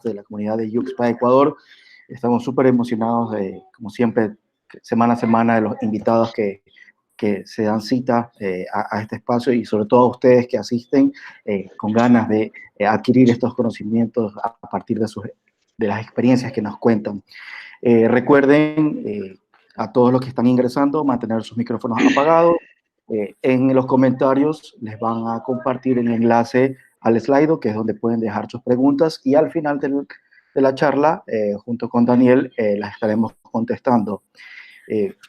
de la comunidad de UXPA Ecuador. Estamos súper emocionados, como siempre, semana a semana, de los invitados que se dan cita a este espacio y sobre todo a ustedes que asisten con ganas de adquirir estos conocimientos a partir de las experiencias que nos cuentan. Recuerden a todos los que están ingresando mantener sus micrófonos apagados. En los comentarios les van a compartir el enlace al Slido, que es donde pueden dejar sus preguntas, y al final de la charla, junto con Daniel, las estaremos contestando.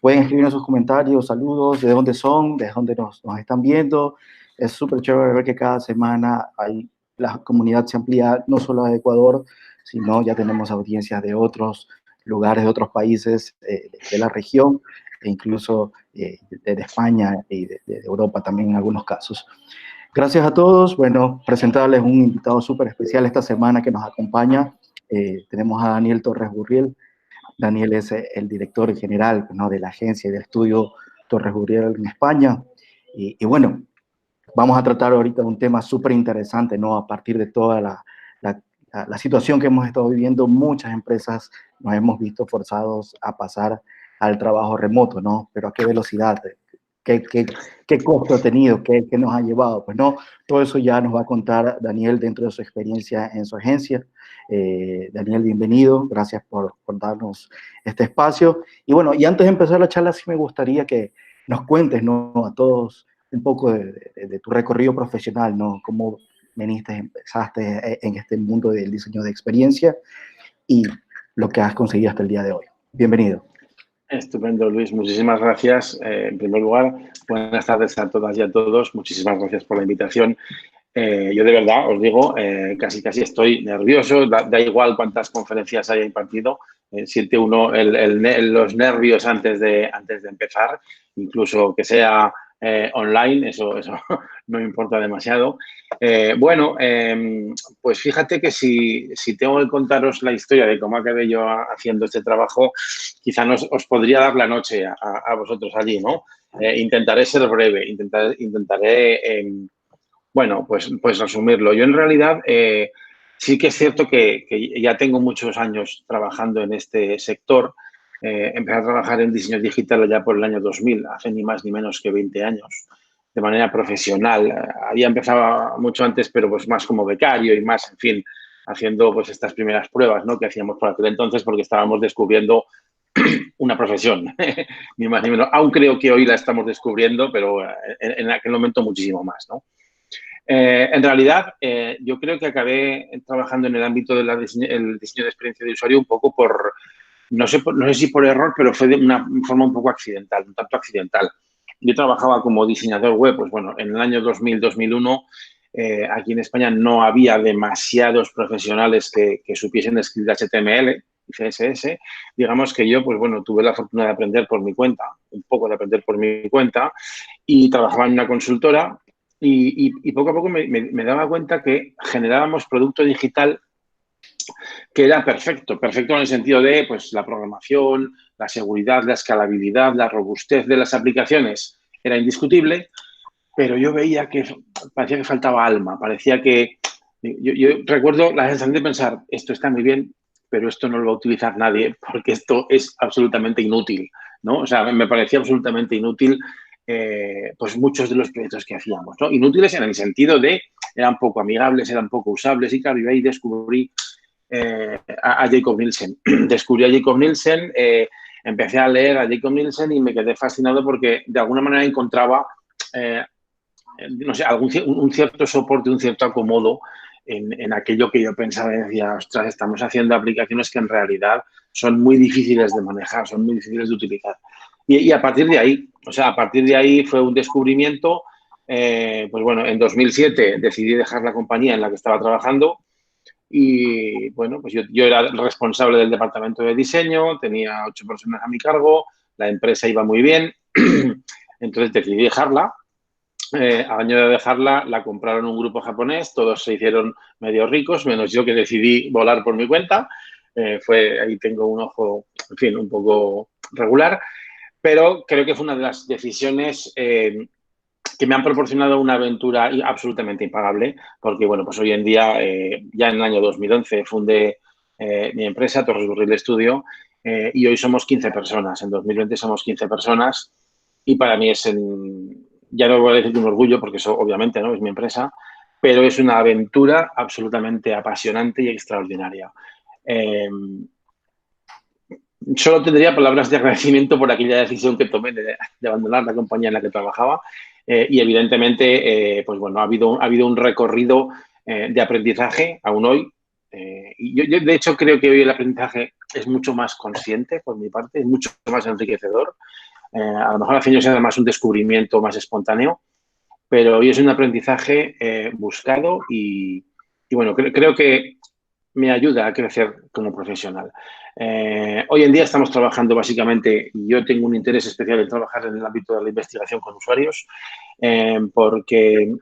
Pueden escribir sus comentarios, saludos, de dónde son, de dónde nos están viendo. Es súper chévere ver que cada semana la comunidad se amplía, no solo de Ecuador, sino ya tenemos audiencias de otros lugares, de otros países de la región, e incluso de España y de Europa también en algunos casos. Gracias a todos. Bueno, presentarles un invitado súper especial esta semana que nos acompaña. Tenemos a Daniel Torres Gurriel. Daniel es el director general, ¿no?, de la agencia y del estudio Torres Gurriel en España. Y bueno, vamos a tratar ahorita un tema súper interesante, ¿no? A partir de toda la situación que hemos estado viviendo, muchas empresas nos hemos visto forzados a pasar al trabajo remoto, ¿no? Pero ¿a qué velocidad? ¿Qué costo ha tenido? ¿Qué nos ha llevado? Pues no, todo eso ya nos va a contar Daniel dentro de su experiencia en su agencia. Daniel, bienvenido. Gracias por darnos este espacio. Y bueno, y antes de empezar la charla, sí me gustaría que nos cuentes, ¿no?, a todos un poco de tu recorrido profesional, ¿no? Cómo empezaste en este mundo del diseño de experiencia y lo que has conseguido hasta el día de hoy. Bienvenido. Estupendo, Luis. Muchísimas gracias. En primer lugar, buenas tardes a todas y a todos. Muchísimas gracias por la invitación. Yo de verdad os digo, casi estoy nervioso. Da igual cuántas conferencias haya impartido. Siente uno los nervios antes de empezar, incluso que sea online, eso no importa demasiado. Bueno, pues fíjate que si tengo que contaros la historia de cómo acabé yo haciendo este trabajo, quizá os podría dar la noche a vosotros allí, ¿no? Intentaré ser breve, intentaré bueno, pues resumirlo. Yo en realidad sí que es cierto que ya tengo muchos años trabajando en este sector. Empecé a trabajar en diseño digital ya por el año 2000, hace ni más ni menos que 20 años, de manera profesional. Había empezado mucho antes, pero pues más como becario y más, en fin, haciendo pues estas primeras pruebas, ¿no?, que hacíamos por aquel entonces porque estábamos descubriendo una profesión, ni más ni menos. Aún creo que hoy la estamos descubriendo, pero en aquel momento muchísimo más, ¿no? En realidad, yo creo que acabé trabajando en el ámbito del diseño de experiencia de usuario un poco no sé si por error, pero fue de una forma un poco accidental, un tanto accidental. Yo trabajaba como diseñador web, pues bueno, en el año 2000-2001, aquí en España no había demasiados profesionales que supiesen escribir HTML y CSS. Digamos que yo, pues bueno, tuve la fortuna de aprender por mi cuenta, un poco de aprender por mi cuenta, y trabajaba en una consultora. Y poco a poco me daba cuenta que generábamos producto digital que era perfecto en el sentido de pues, la programación, la seguridad, la escalabilidad, la robustez de las aplicaciones era indiscutible, pero yo veía que parecía que faltaba alma, parecía que... Yo recuerdo la sensación de pensar, esto está muy bien, pero esto no lo va a utilizar nadie porque esto es absolutamente inútil, ¿no? O sea, me parecía absolutamente inútil pues muchos de los proyectos que hacíamos, ¿no? Inútiles en el sentido de eran poco amigables, eran poco usables y claro, yo ahí descubrí a Jakob Nielsen. Descubrí a Jakob Nielsen, empecé a leer a Jakob Nielsen y me quedé fascinado porque de alguna manera encontraba, no sé, un cierto soporte, un cierto acomodo en aquello que yo pensaba y decía, ostras, estamos haciendo aplicaciones que en realidad son muy difíciles de manejar, son muy difíciles de utilizar. Y a partir de ahí, o sea, a partir de ahí fue un descubrimiento. Pues bueno, en 2007 decidí dejar la compañía en la que estaba trabajando y bueno, pues yo era responsable del departamento de diseño, tenía 8 personas a mi cargo, la empresa iba muy bien, entonces decidí dejarla. Al año de dejarla, la compraron un grupo japonés, todos se hicieron medio ricos, menos yo que decidí volar por mi cuenta. Ahí tengo un ojo, en fin, un poco regular, pero creo que fue una de las decisiones que que me han proporcionado una aventura absolutamente impagable, porque, bueno, pues hoy en día, ya en el año 2011, fundé mi empresa, Torres Burril Studio, y hoy somos 15 personas. En 2020 somos 15 personas y para mí es, ya no voy a decir un orgullo, porque eso obviamente no es mi empresa, pero es una aventura absolutamente apasionante y extraordinaria. Solo tendría palabras de agradecimiento por aquella decisión que tomé de abandonar la compañía en la que trabajaba y evidentemente, pues bueno, ha habido un recorrido de aprendizaje aún hoy. Y yo, de hecho, creo que hoy el aprendizaje es mucho más consciente por mi parte, es mucho más enriquecedor. A lo mejor hace años era más un descubrimiento más espontáneo, pero hoy es un aprendizaje buscado y bueno, creo que me ayuda a crecer como profesional. Hoy en día estamos trabajando básicamente, y yo tengo un interés especial en trabajar en el ámbito de la investigación con usuarios, porque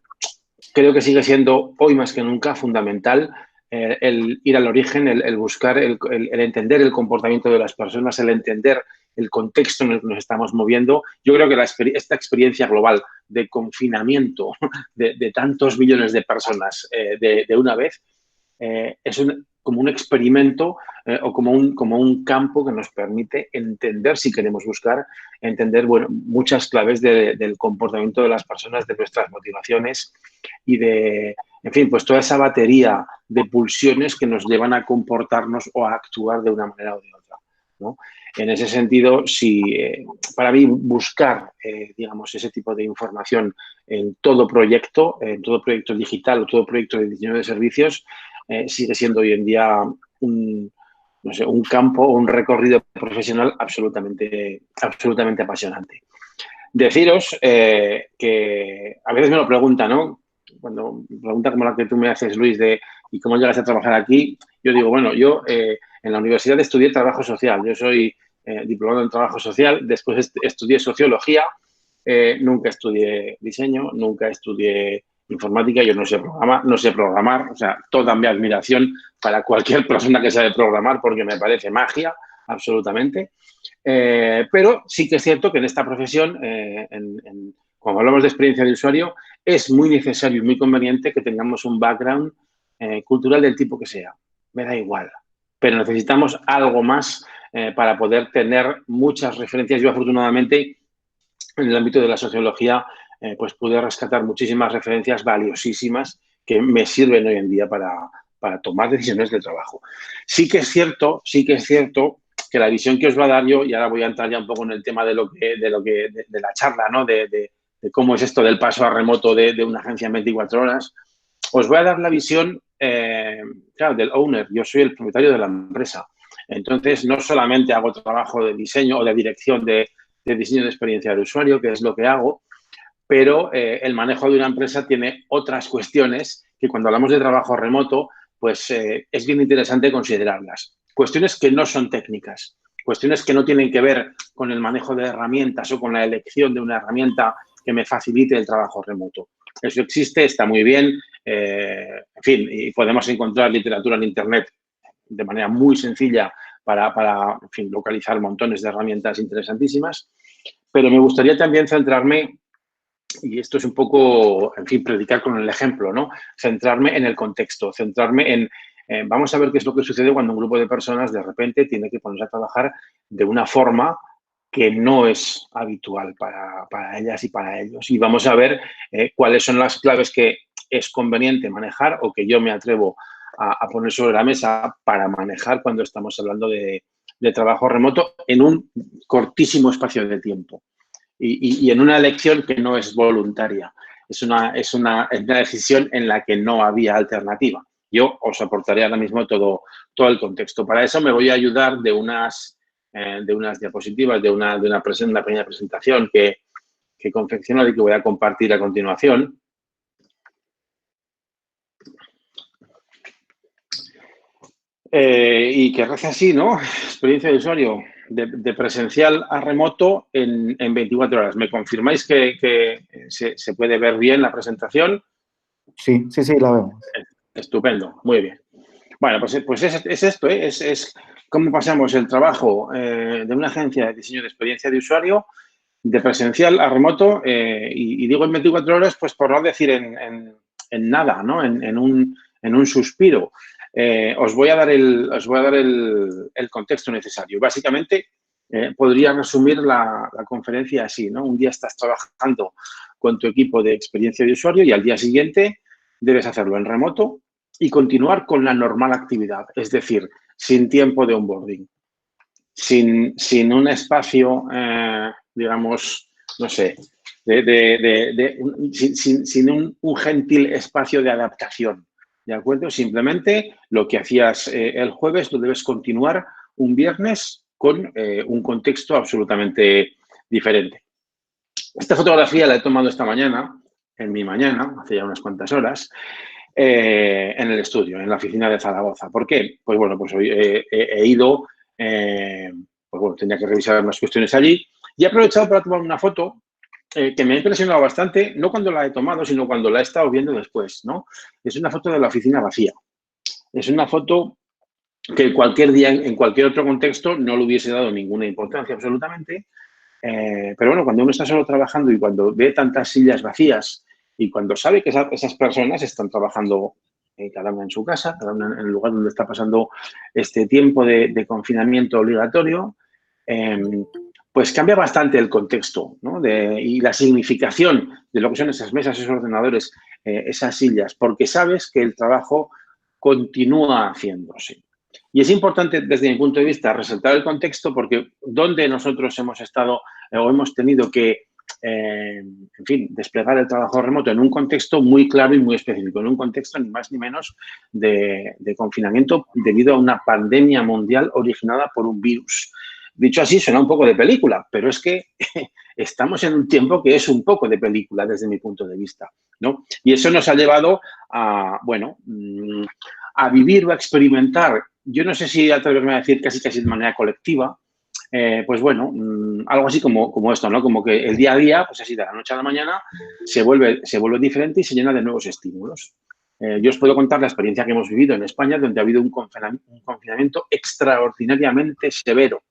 creo que sigue siendo hoy más que nunca fundamental el ir al origen, el buscar, el entender el comportamiento de las personas, el entender el contexto en el que nos estamos moviendo. Yo creo que esta experiencia global de confinamiento de tantos millones de personas de una vez es como un experimento o como un campo que nos permite entender, si queremos buscar, entender bueno, muchas claves del comportamiento de las personas, de nuestras motivaciones y de, en fin, pues toda esa batería de pulsiones que nos llevan a comportarnos o a actuar de una manera o de otra, ¿no? En ese sentido, para mí buscar, digamos, ese tipo de información en todo proyecto digital o todo proyecto de diseño de servicios, sigue siendo hoy en día no sé, un campo o un recorrido profesional absolutamente apasionante. Deciros que a veces me lo preguntan, ¿no? Cuando me pregunta como la que tú me haces, Luis, de ¿y cómo llegas a trabajar aquí? Yo digo, bueno, yo en la universidad estudié trabajo social. Yo soy diplomado en trabajo social. Después estudié sociología. Nunca estudié diseño, nunca estudié informática. Yo no sé programar. O sea, toda mi admiración para cualquier persona que sabe programar porque me parece magia, absolutamente. Pero sí que es cierto que en esta profesión, cuando hablamos de experiencia de usuario, es muy necesario y muy conveniente que tengamos un background cultural del tipo que sea. Me da igual. Pero necesitamos algo más para poder tener muchas referencias. Yo, afortunadamente, en el ámbito de la sociología, pues pude rescatar muchísimas referencias valiosísimas que me sirven hoy en día para tomar decisiones de trabajo. Sí que es cierto que la visión que os va a dar yo, y ahora voy a entrar ya un poco en el tema de la charla, ¿no? De cómo es esto del paso a remoto de una agencia en 24 horas, os voy a dar la visión, claro, del owner. Yo soy el propietario de la empresa. Entonces, no solamente hago trabajo de diseño o de dirección de diseño de experiencia del usuario, que es lo que hago, pero el manejo de una empresa tiene otras cuestiones que cuando hablamos de trabajo remoto, pues es bien interesante considerarlas. Cuestiones que no son técnicas, cuestiones que no tienen que ver con el manejo de herramientas o con la elección de una herramienta que me facilite el trabajo remoto. Eso existe, está muy bien, en fin, y podemos encontrar literatura en Internet de manera muy sencilla para en fin, localizar montones de herramientas interesantísimas. Pero me gustaría también centrarme, y esto es un poco, en fin, predicar con el ejemplo, ¿no? Centrarme en el contexto, centrarme vamos a ver qué es lo que sucede cuando un grupo de personas de repente tiene que ponerse a trabajar de una forma que no es habitual para ellas y para ellos. Y vamos a ver cuáles son las claves que es conveniente manejar o que yo me atrevo a poner sobre la mesa para manejar cuando estamos hablando de trabajo remoto en un cortísimo espacio de tiempo y en una elección que no es voluntaria. Es una decisión en la que no había alternativa. Yo os aportaré ahora mismo todo el contexto. Para eso me voy a ayudar de unas diapositivas, de una pequeña presentación que he confeccionado y que voy a compartir a continuación. Y que reza así, ¿no? Experiencia de usuario de presencial a remoto en 24 horas. ¿Me confirmáis que se puede ver bien la presentación? Sí, la vemos. Estupendo, muy bien. Bueno, pues es esto, ¿eh? Es cómo pasamos el trabajo de una agencia de diseño de experiencia de usuario de presencial a remoto, y digo en 24 horas, pues por no decir en nada, ¿no? En un suspiro. Os voy a dar el contexto necesario. Básicamente, podría resumir la conferencia así, ¿no? Un día estás trabajando con tu equipo de experiencia de usuario y al día siguiente debes hacerlo en remoto y continuar con la normal actividad, es decir, sin tiempo de onboarding, sin un espacio, digamos, no sé, sin un gentil espacio de adaptación, ¿de acuerdo? Simplemente lo que hacías el jueves lo debes continuar un viernes con un contexto absolutamente diferente. Esta fotografía la he tomado esta mañana, en mi mañana, hace ya unas cuantas horas, en el estudio, en la oficina de Zaragoza. ¿Por qué? Pues bueno, pues hoy he ido, pues bueno, tenía que revisar unas cuestiones allí y he aprovechado para tomar una foto que me ha impresionado bastante, no cuando la he tomado, sino cuando la he estado viendo después, ¿no? Es una foto de la oficina vacía. Es una foto que cualquier día, en cualquier otro contexto, no le hubiese dado ninguna importancia absolutamente. Pero bueno, cuando uno está solo trabajando y cuando ve tantas sillas vacías y cuando sabe que esas personas están trabajando cada una en su casa, cada una en el lugar donde está pasando este tiempo de confinamiento obligatorio, eh, pues cambia bastante el contexto, ¿no? Y la significación de lo que son esas mesas, esos ordenadores, esas sillas, porque sabes que el trabajo continúa haciéndose. Y es importante, desde mi punto de vista, resaltar el contexto porque donde nosotros hemos estado o hemos tenido que, en fin, desplegar el trabajo remoto en un contexto muy claro y muy específico, en un contexto ni más ni menos de confinamiento debido a una pandemia mundial originada por un virus. Dicho así, suena un poco de película, pero es que estamos en un tiempo que es un poco de película desde mi punto de vista, ¿no? Y eso nos ha llevado a, bueno, a vivir o a experimentar, yo no sé si atreverme a decir casi de manera colectiva, pues bueno, algo así como esto, ¿no? Como que el día a día, pues así de la noche a la mañana, se vuelve diferente y se llena de nuevos estímulos. Yo os puedo contar la experiencia que hemos vivido en España, donde ha habido un confinamiento extraordinariamente severo.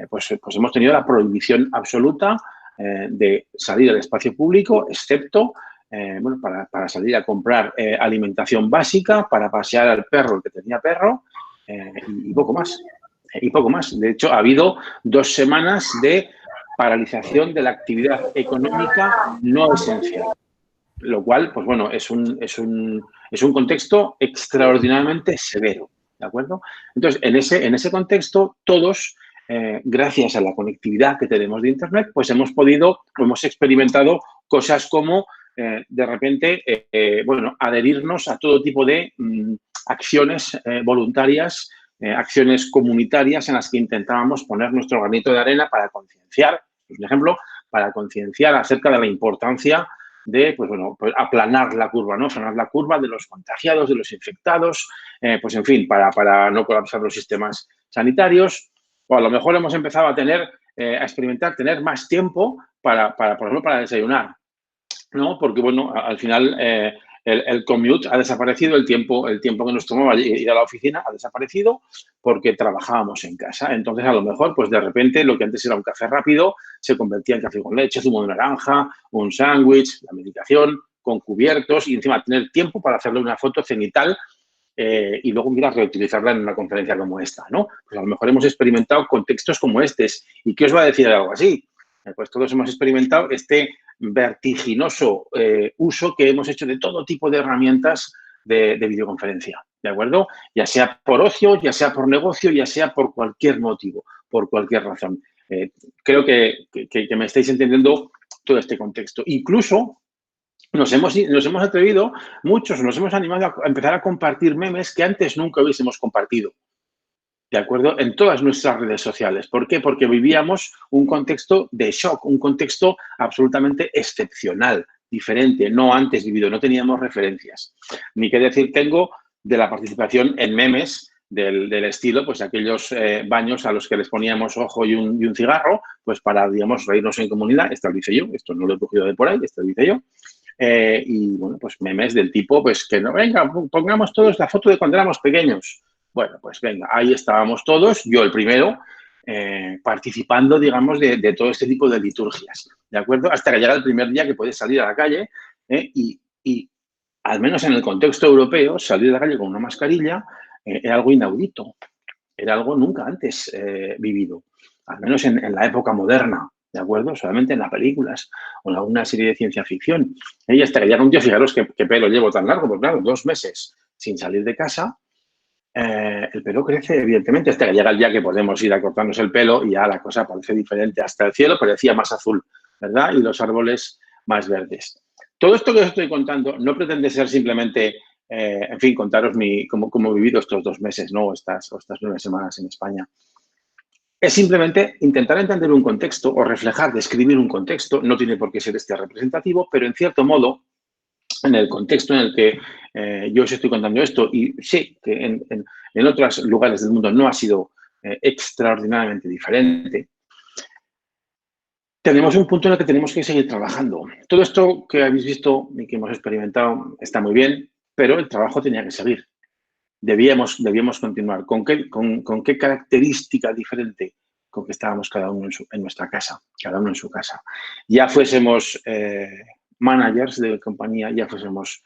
Pues hemos tenido la prohibición absoluta de salir al espacio público, excepto bueno, para salir a comprar alimentación básica, para pasear al perro, el que tenía perro, y poco más. Y poco más. De hecho, ha habido 2 semanas de paralización de la actividad económica no esencial. Lo cual, pues bueno, es un contexto extraordinariamente severo, ¿de acuerdo? Entonces, en ese contexto, todos, gracias a la conectividad que tenemos de Internet, pues hemos experimentado cosas como, de repente, bueno, adherirnos a todo tipo de acciones voluntarias, acciones comunitarias en las que intentábamos poner nuestro granito de arena para concienciar, por ejemplo, para concienciar acerca de la importancia de, pues bueno, pues aplanar la curva, ¿no? Frenar la curva de los contagiados, de los infectados, pues en fin, para no colapsar los sistemas sanitarios. O a lo mejor hemos empezado a experimentar, tener más tiempo por ejemplo, para desayunar, ¿no? Porque, bueno, al final el commute ha desaparecido, el tiempo que nos tomaba ir a la oficina ha desaparecido porque trabajábamos en casa. Entonces, a lo mejor, pues de repente, lo que antes era un café rápido se convertía en café con leche, zumo de naranja, un sándwich, la medicación, con cubiertos y encima tener tiempo para hacerle una foto cenital y luego, mira, reutilizarla en una conferencia como esta, ¿no? Pues a lo mejor hemos experimentado contextos como estos. ¿Y qué os va a decir algo así? Pues todos hemos experimentado este vertiginoso uso que hemos hecho de todo tipo de herramientas de videoconferencia, ¿de acuerdo? Ya sea por ocio, ya sea por negocio, ya sea por cualquier motivo, por cualquier razón. Creo que me estáis entendiendo todo este contexto. Incluso nos hemos atrevido, muchos nos hemos animado a empezar a compartir memes que antes nunca hubiésemos compartido. ¿De acuerdo? En todas nuestras redes sociales. ¿Por qué? Porque vivíamos un contexto de shock, un contexto absolutamente excepcional, diferente, no antes vivido, no teníamos referencias. Ni qué decir tengo de la participación en memes del estilo, pues aquellos baños a los que les poníamos ojo y un cigarro, pues para, digamos, reírnos en comunidad. Esto lo hice yo, esto no lo he cogido de por ahí, esto lo hice yo. Y, bueno, pues memes del tipo, pues que no, venga, pongamos todos la foto de cuando éramos pequeños. Bueno, pues venga, ahí estábamos todos, yo el primero, participando, digamos, de todo este tipo de liturgias, ¿de acuerdo? Hasta que llega el primer día que puedes salir a la calle y al menos en el contexto europeo, salir a la calle con una mascarilla era algo inaudito, era algo nunca antes vivido, al menos en la época moderna, ¿de acuerdo? Solamente en las películas o en alguna serie de ciencia ficción. Y hasta que llega un día, fijaros qué pelo llevo tan largo, porque claro, 2 meses sin salir de casa, el pelo crece, evidentemente, hasta que llega el día que podemos ir a cortarnos el pelo y ya la cosa parece diferente. Hasta el cielo parecía más azul, ¿verdad? Y los árboles más verdes. Todo esto que os estoy contando no pretende ser simplemente, en fin, contaros cómo he vivido estos 2 meses, ¿no? O estas 9 semanas en España. Es simplemente intentar entender un contexto o reflejar, describir un contexto. No tiene por qué ser este representativo, pero en cierto modo, en el contexto en el que yo os estoy contando esto, y sé que en otros lugares del mundo no ha sido extraordinariamente diferente, tenemos un punto en el que tenemos que seguir trabajando. Todo esto que habéis visto y que hemos experimentado está muy bien, pero el trabajo tenía que seguir. Debíamos continuar. ¿Con qué característica diferente? Con que estábamos cada uno en nuestra casa, cada uno en su casa. Ya fuésemos managers de compañía, ya fuésemos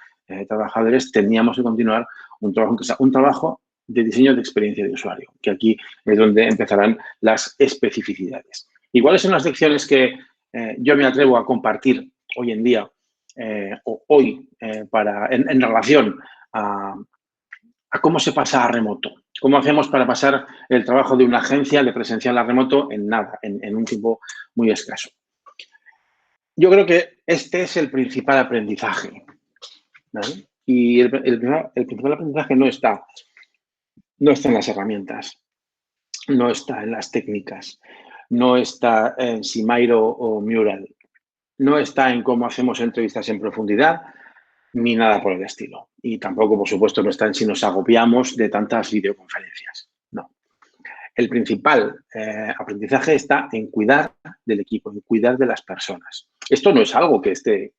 trabajadores, teníamos que continuar un trabajo en casa, un trabajo de diseño de experiencia de usuario, que aquí es donde empezarán las especificidades. ¿Y cuáles son las lecciones que yo me atrevo a compartir hoy en día o hoy en relación a cómo se pasa a remoto? ¿Cómo hacemos para pasar el trabajo de una agencia de presencial a remoto en nada, en un tiempo muy escaso? Yo creo que este es el principal aprendizaje, ¿vale? Y el principal aprendizaje no está en las herramientas, no está en las técnicas, no está en Simairo o Mural, no está en cómo hacemos entrevistas en profundidad, ni nada por el estilo. Y tampoco, por supuesto, no está en si nos agobiamos de tantas videoconferencias. No. El principal aprendizaje está en cuidar del equipo, en cuidar de las personas. Esto no es algo que esté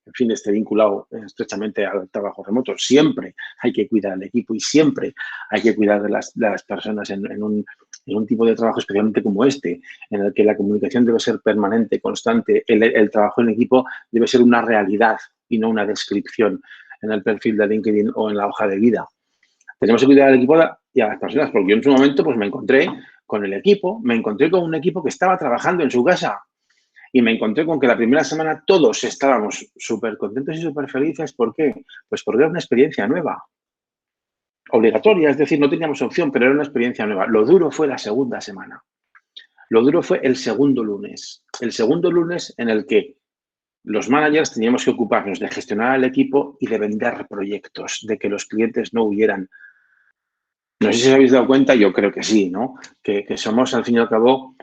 vinculado estrechamente al trabajo remoto. Siempre hay que cuidar del equipo y siempre hay que cuidar de las personas en un tipo de trabajo especialmente como este, en el que la comunicación debe ser permanente, constante. El trabajo en equipo debe ser una realidad y no una descripción en el perfil de LinkedIn o en la hoja de vida. Tenemos que cuidar al equipo y a las personas, porque yo en su momento pues me encontré con un equipo que estaba trabajando en su casa y me encontré con que la primera semana todos estábamos súper contentos y súper felices. ¿Por qué? Pues porque era una experiencia nueva, obligatoria, es decir, no teníamos opción, pero era una experiencia nueva. Lo duro fue la segunda semana. Lo duro fue el segundo lunes en el que los managers teníamos que ocuparnos de gestionar al equipo y de vender proyectos, de que los clientes no huyeran. No sé si os habéis dado cuenta, yo creo que sí, ¿no? Que somos, al fin y al cabo,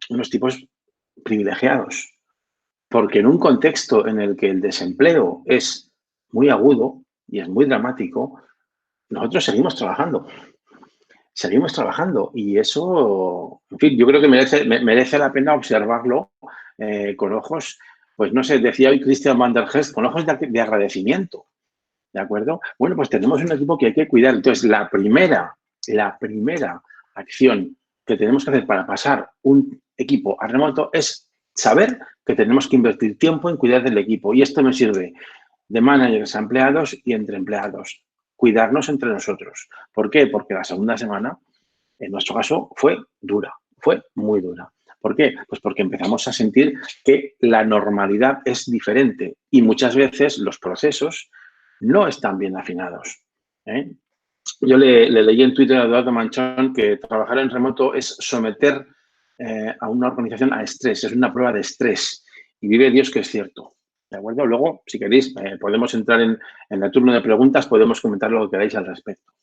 unos tipos privilegiados. Porque en un contexto en el que el desempleo es muy agudo y es muy dramático, nosotros seguimos trabajando. Seguimos trabajando y eso, en fin, yo creo que merece la pena observarlo con ojos, pues no sé, decía hoy Christian van der Hest, con ojos de agradecimiento, ¿de acuerdo? Bueno, pues tenemos un equipo que hay que cuidar. Entonces, la primera acción que tenemos que hacer para pasar un equipo a remoto es saber que tenemos que invertir tiempo en cuidar del equipo. Y esto me sirve de managers a empleados y entre empleados. Cuidarnos entre nosotros. ¿Por qué? Porque la segunda semana, en nuestro caso, fue dura, fue muy dura. ¿Por qué? Pues porque empezamos a sentir que la normalidad es diferente y muchas veces los procesos no están bien afinados. Yo le leí en Twitter a Eduardo Manchón que trabajar en remoto es someter a una organización a estrés, es una prueba de estrés. Y vive Dios que es cierto. ¿De acuerdo? Luego, si queréis, podemos entrar en el turno de preguntas, podemos comentar lo que queráis al respecto.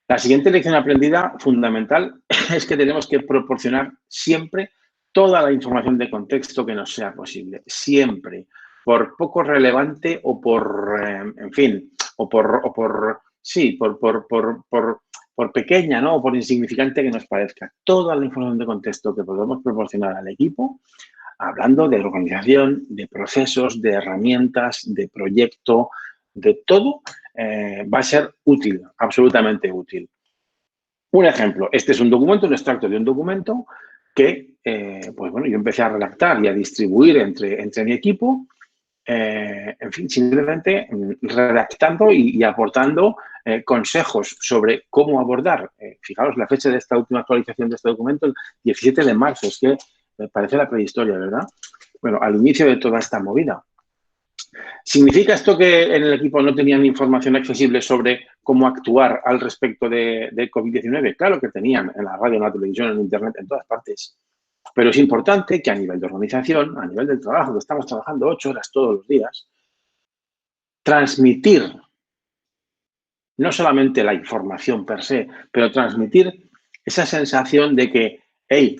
La siguiente lección aprendida, fundamental, es que tenemos que proporcionar siempre toda la información de contexto que nos sea posible. Siempre. Por poco relevante o por, en fin, o por pequeña, ¿no? O por insignificante que nos parezca. Toda la información de contexto que podemos proporcionar al equipo, hablando de organización, de procesos, de herramientas, de proyecto, de todo, va a ser útil, absolutamente útil. Un ejemplo, este es un documento, un extracto de un documento que, pues bueno, yo empecé a redactar y a distribuir entre mi equipo, en fin, simplemente redactando y aportando consejos sobre cómo abordar. Fijaros la fecha de esta última actualización de este documento, el 17 de marzo, es que me parece la prehistoria, ¿verdad? Bueno, al inicio de toda esta movida. ¿Significa esto que en el equipo no tenían información accesible sobre cómo actuar al respecto de COVID-19? Claro que tenían, en la radio, en la televisión, en Internet, en todas partes. Pero es importante que a nivel de organización, a nivel del trabajo, que estamos trabajando 8 horas todos los días, transmitir no solamente la información per se, pero transmitir esa sensación de que, hey,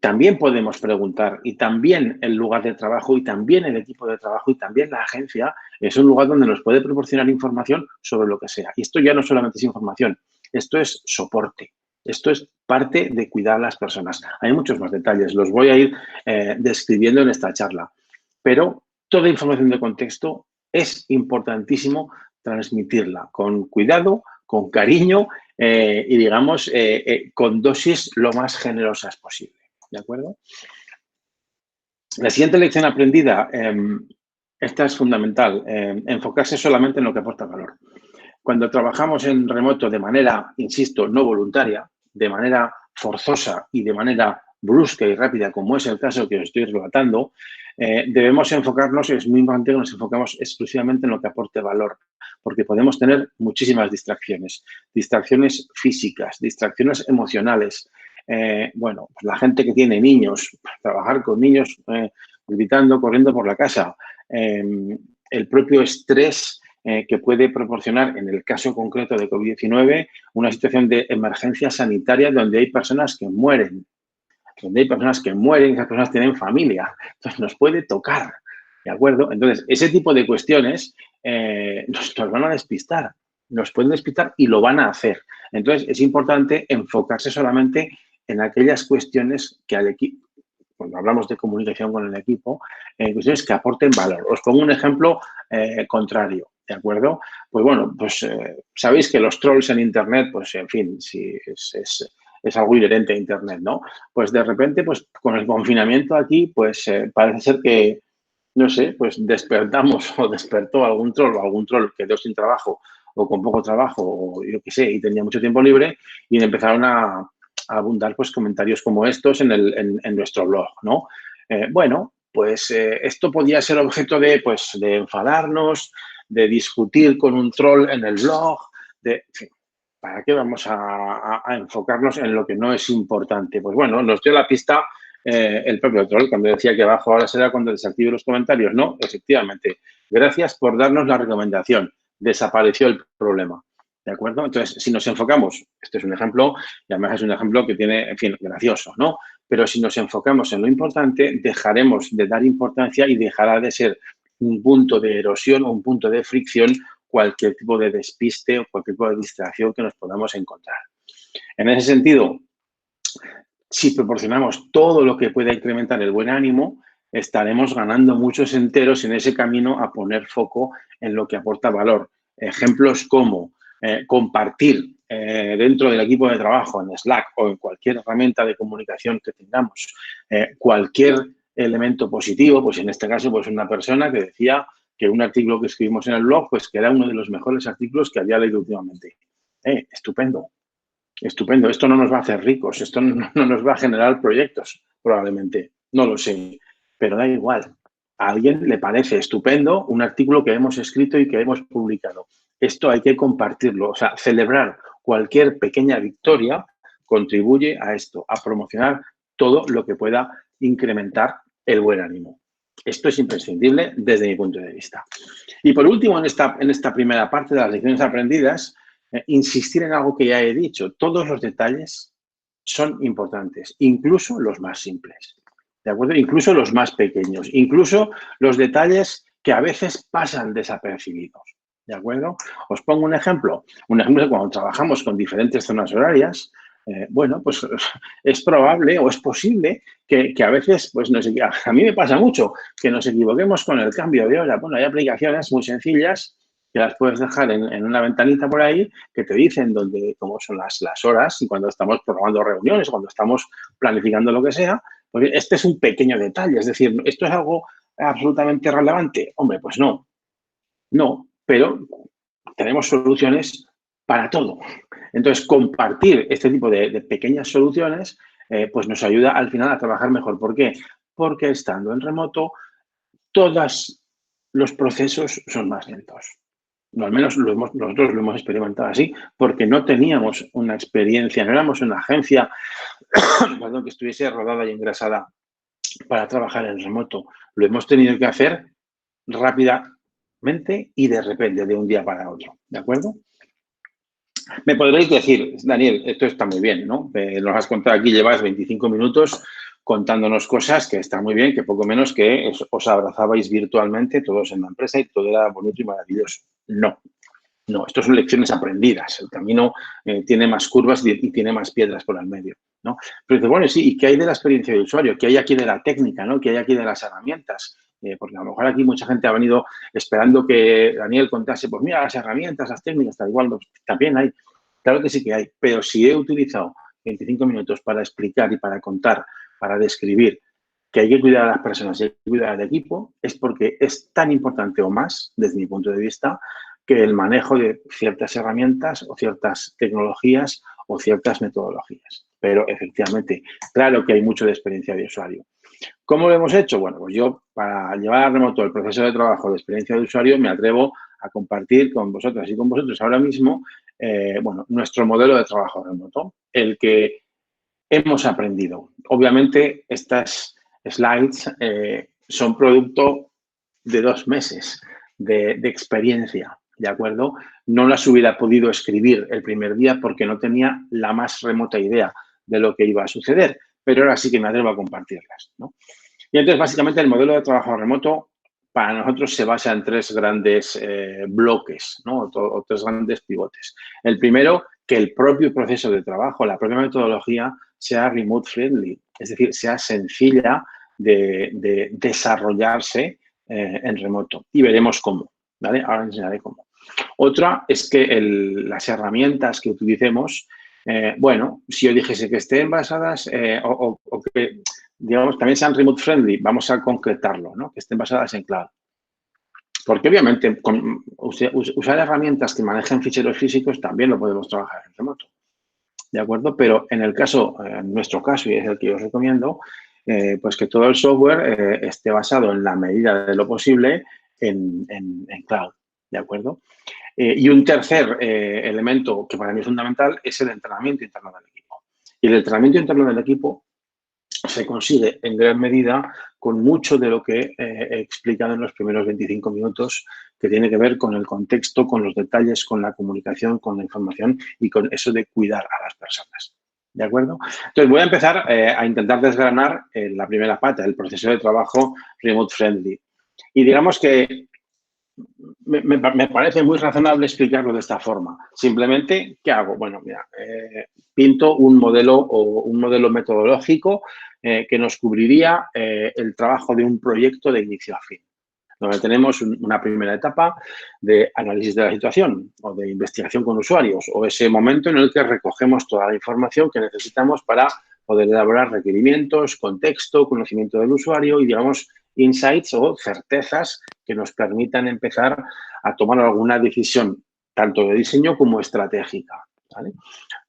también podemos preguntar y también el lugar de trabajo y también el equipo de trabajo y también la agencia es un lugar donde nos puede proporcionar información sobre lo que sea. Y esto ya no solamente es información, esto es soporte, esto es parte de cuidar a las personas. Hay muchos más detalles, los voy a ir describiendo en esta charla, pero toda información de contexto es importantísimo transmitirla con cuidado, con cariño y, digamos, con dosis lo más generosas posible. ¿De acuerdo? La siguiente lección aprendida, esta es fundamental, enfocarse solamente en lo que aporta valor. Cuando trabajamos en remoto de manera, insisto, no voluntaria, de manera forzosa y de manera brusca y rápida, como es el caso que os estoy relatando, debemos enfocarnos, es muy importante que nos enfoquemos exclusivamente en lo que aporte valor, porque podemos tener muchísimas distracciones físicas, distracciones emocionales. Bueno, pues la gente que tiene niños, trabajar con niños gritando, corriendo por la casa, el propio estrés que puede proporcionar, en el caso concreto de COVID-19, una situación de emergencia sanitaria donde hay personas que mueren, esas personas tienen familia, entonces nos puede tocar, ¿de acuerdo? Entonces, ese tipo de cuestiones nos van a despistar, nos pueden despistar y lo van a hacer. Entonces, es importante enfocarse solamente en aquellas cuestiones que al equipo, cuando hablamos de comunicación con el equipo, cuestiones que aporten valor. Os pongo un ejemplo contrario, ¿de acuerdo? Pues bueno, pues sabéis que los trolls en Internet, pues en fin, sí, es algo inherente a Internet, ¿no? Pues de repente, pues con el confinamiento aquí, pues parece ser que, no sé, pues despertamos o despertó algún troll quedó sin trabajo o con poco trabajo o yo qué sé, y tenía mucho tiempo libre y empezaron a abundar pues comentarios como estos en nuestro blog, ¿no? Bueno, pues esto podía ser objeto de enfadarnos, de discutir con un troll en el blog, en fin, ¿para qué vamos a enfocarnos en lo que no es importante? Pues bueno, nos dio la pista el propio troll cuando decía que abajo ahora será cuando desactive los comentarios. No, efectivamente. Gracias por darnos la recomendación. Desapareció el problema. ¿De acuerdo? Entonces, si nos enfocamos, este es un ejemplo, y además es un ejemplo que tiene, en fin, gracioso, ¿no? Pero si nos enfocamos en lo importante, dejaremos de dar importancia y dejará de ser un punto de erosión o un punto de fricción cualquier tipo de despiste o cualquier tipo de distracción que nos podamos encontrar. En ese sentido, si proporcionamos todo lo que pueda incrementar el buen ánimo, estaremos ganando muchos enteros en ese camino a poner foco en lo que aporta valor. Ejemplos como compartir dentro del equipo de trabajo, en Slack o en cualquier herramienta de comunicación que tengamos, cualquier elemento positivo, pues en este caso, pues una persona que decía que un artículo que escribimos en el blog, pues que era uno de los mejores artículos que había leído últimamente. Estupendo. Estupendo. Esto no nos va a hacer ricos, esto no nos va a generar proyectos, probablemente. No lo sé, pero da igual. A alguien le parece estupendo un artículo que hemos escrito y que hemos publicado. Esto hay que compartirlo. O sea, celebrar cualquier pequeña victoria contribuye a esto, a promocionar todo lo que pueda incrementar el buen ánimo. Esto es imprescindible desde mi punto de vista. Y por último, en esta primera parte de las lecciones aprendidas, insistir en algo que ya he dicho. Todos los detalles son importantes, incluso los más simples, ¿de acuerdo? Incluso los más pequeños, incluso los detalles que a veces pasan desapercibidos, ¿de acuerdo? Os pongo un ejemplo de cuando trabajamos con diferentes zonas horarias, bueno, pues es probable o es posible que a veces, pues a mí me pasa mucho, que nos equivoquemos con el cambio de hora. Bueno, hay aplicaciones muy sencillas que las puedes dejar en una ventanita por ahí que te dicen cómo son las horas y cuando estamos programando reuniones, cuando estamos planificando lo que sea. Pues este es un pequeño detalle, es decir, ¿esto es algo absolutamente relevante? Hombre, pues no, pero tenemos soluciones para todo. Entonces, compartir este tipo de pequeñas soluciones pues nos ayuda al final a trabajar mejor. ¿Por qué? Porque estando en remoto, todos los procesos son más lentos. O al menos nosotros lo hemos experimentado así, porque no teníamos una experiencia, no éramos una agencia perdón, que estuviese rodada y engrasada para trabajar en remoto. Lo hemos tenido que hacer rápidamente y de repente, de un día para otro. ¿De acuerdo? Me podréis decir, Daniel, esto está muy bien, ¿no? Nos has contado aquí, llevas 25 minutos contándonos cosas que está muy bien, que poco menos que os abrazabais virtualmente todos en la empresa y todo era bonito y maravilloso. No, esto son lecciones aprendidas. El camino tiene más curvas y tiene más piedras por el medio, ¿no? Pero dices, bueno, sí, ¿y qué hay de la experiencia de usuario? ¿Qué hay aquí de la técnica, ¿no? ¿Qué hay aquí de las herramientas? Porque a lo mejor aquí mucha gente ha venido esperando que Daniel contase, pues mira, las herramientas, las técnicas, tal igual, también hay. Claro que sí que hay, pero si he utilizado 25 minutos para explicar y para contar, para describir que hay que cuidar a las personas y hay que cuidar al equipo, es porque es tan importante o más, desde mi punto de vista, que el manejo de ciertas herramientas o ciertas tecnologías o ciertas metodologías. Pero efectivamente, claro que hay mucho de experiencia de usuario. ¿Cómo lo hemos hecho? Bueno, pues yo para llevar a remoto el proceso de trabajo de experiencia de usuario me atrevo a compartir con vosotras y con vosotros ahora mismo bueno, nuestro modelo de trabajo remoto, el que hemos aprendido. Obviamente, estas slides son producto de 2 meses de experiencia, ¿de acuerdo? No las hubiera podido escribir el primer día porque no tenía la más remota idea de lo que iba a suceder, pero ahora sí que me atrevo a compartirlas, ¿no? Y entonces, básicamente, el modelo de trabajo remoto para nosotros se basa en 3 grandes bloques, ¿no? O 3 grandes pivotes. El primero, que el propio proceso de trabajo, la propia metodología, sea remote friendly, es decir, sea sencilla de desarrollarse en remoto. Y veremos cómo, ¿vale? Ahora enseñaré cómo. Otra es que las herramientas que utilicemos, bueno, si yo dijese que estén basadas o que, digamos, también sean remote friendly, vamos a concretarlo, ¿no? Que estén basadas en cloud. Porque obviamente usar herramientas que manejen ficheros físicos también lo podemos trabajar en remoto, ¿de acuerdo? Pero en el caso, en nuestro caso, y es el que yo os recomiendo, pues que todo el software esté basado en la medida de lo posible en cloud, ¿de acuerdo? Y un tercer elemento que para mí es fundamental es el entrenamiento interno del equipo. Y el entrenamiento interno del equipo se consigue en gran medida con mucho de lo que he explicado en los primeros 25 minutos, que tiene que ver con el contexto, con los detalles, con la comunicación, con la información y con eso de cuidar a las personas. ¿De acuerdo? Entonces, voy a empezar a intentar desgranar la primera pata, el proceso de trabajo remote friendly. Y digamos que me parece muy razonable explicarlo de esta forma. Simplemente, ¿qué hago? Bueno, mira, pinto un modelo metodológico que nos cubriría el trabajo de un proyecto de inicio a fin, donde tenemos una primera etapa de análisis de la situación o de investigación con usuarios o ese momento en el que recogemos toda la información que necesitamos para poder elaborar requerimientos, contexto, conocimiento del usuario y, digamos, insights o certezas que nos permitan empezar a tomar alguna decisión, tanto de diseño como estratégica, ¿vale?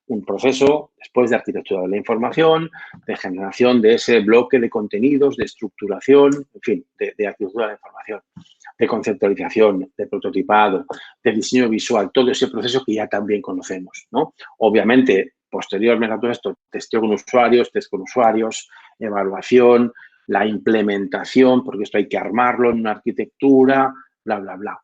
Un proceso después de arquitectura de la información, de generación de ese bloque de contenidos, de estructuración, en fin, de arquitectura de la información, de conceptualización, de prototipado, de diseño visual, todo ese proceso que ya también conocemos, ¿no? Obviamente, posteriormente a todo esto, testeo con usuarios, test con usuarios, evaluación, la implementación, porque esto hay que armarlo en una arquitectura, bla, bla, bla.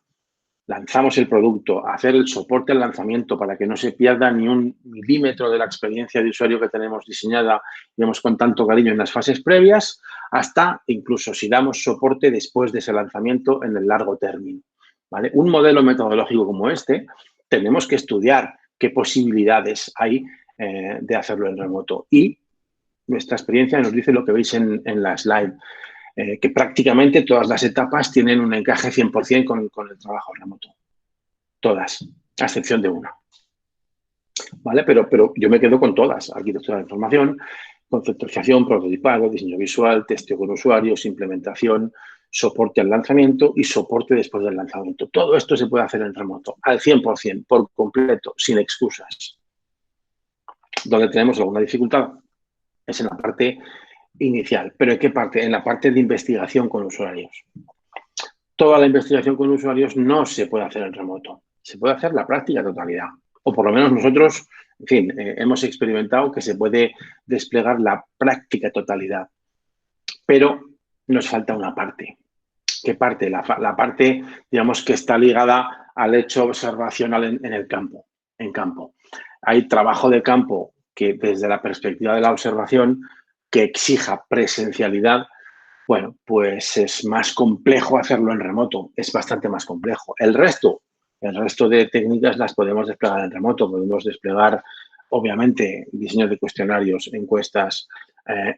Lanzamos el producto, hacer el soporte al lanzamiento para que no se pierda ni un milímetro de la experiencia de usuario que tenemos diseñada, digamos, con tanto cariño en las fases previas, hasta incluso si damos soporte después de ese lanzamiento en el largo término, ¿vale? Un modelo metodológico como este, tenemos que estudiar qué posibilidades hay de hacerlo en remoto. Y nuestra experiencia nos dice lo que veis en la slide, que prácticamente todas las etapas tienen un encaje 100% con el trabajo remoto. todas, a excepción de una. ¿Vale? Pero yo me quedo con todas, arquitectura de información, conceptualización, prototipado, diseño visual, testeo con usuarios, implementación, soporte al lanzamiento y soporte después del lanzamiento. Todo esto se puede hacer en remoto, al 100%, por completo, sin excusas. Donde tenemos alguna dificultad es en la parte inicial. ¿Pero en qué parte? En la parte de investigación con usuarios. Toda la investigación con usuarios no se puede hacer en remoto. Se puede hacer la práctica totalidad. O por lo menos nosotros, en fin, hemos experimentado que se puede desplegar la práctica totalidad. Pero nos falta una parte. ¿Qué parte? La parte, digamos, que está ligada al hecho observacional en el campo, en campo. Hay trabajo de campo que desde la perspectiva de la observación que exija presencialidad, bueno, pues es más complejo hacerlo en remoto, es bastante más complejo. El resto de técnicas las podemos desplegar en remoto, podemos desplegar, obviamente, diseño de cuestionarios, encuestas,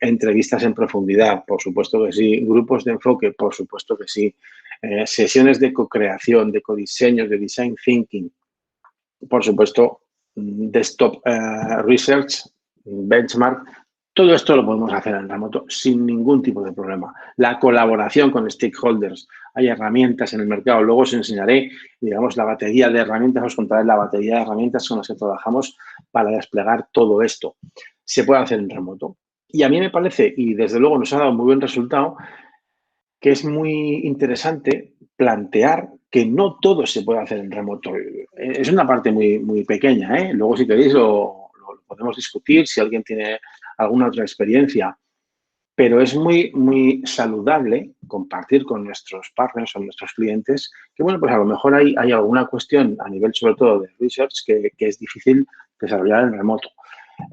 entrevistas en profundidad, por supuesto que sí, grupos de enfoque, por supuesto que sí, sesiones de co-creación, de codiseño, de design thinking, por supuesto, desktop research, benchmark, todo esto lo podemos hacer en remoto sin ningún tipo de problema. La colaboración con stakeholders, hay herramientas en el mercado, luego os enseñaré, digamos, la batería de herramientas, os contaré la batería de herramientas con las que trabajamos para desplegar todo esto. Se puede hacer en remoto. Y a mí me parece, y desde luego nos ha dado muy buen resultado, que es muy interesante plantear que no todo se puede hacer en remoto. Es una parte muy, muy pequeña, ¿eh? Luego, si queréis, lo podemos discutir, si alguien tiene alguna otra experiencia. Pero es muy, muy saludable compartir con nuestros partners o nuestros clientes que, bueno, pues a lo mejor hay alguna cuestión a nivel, sobre todo, de research que es difícil desarrollar en remoto.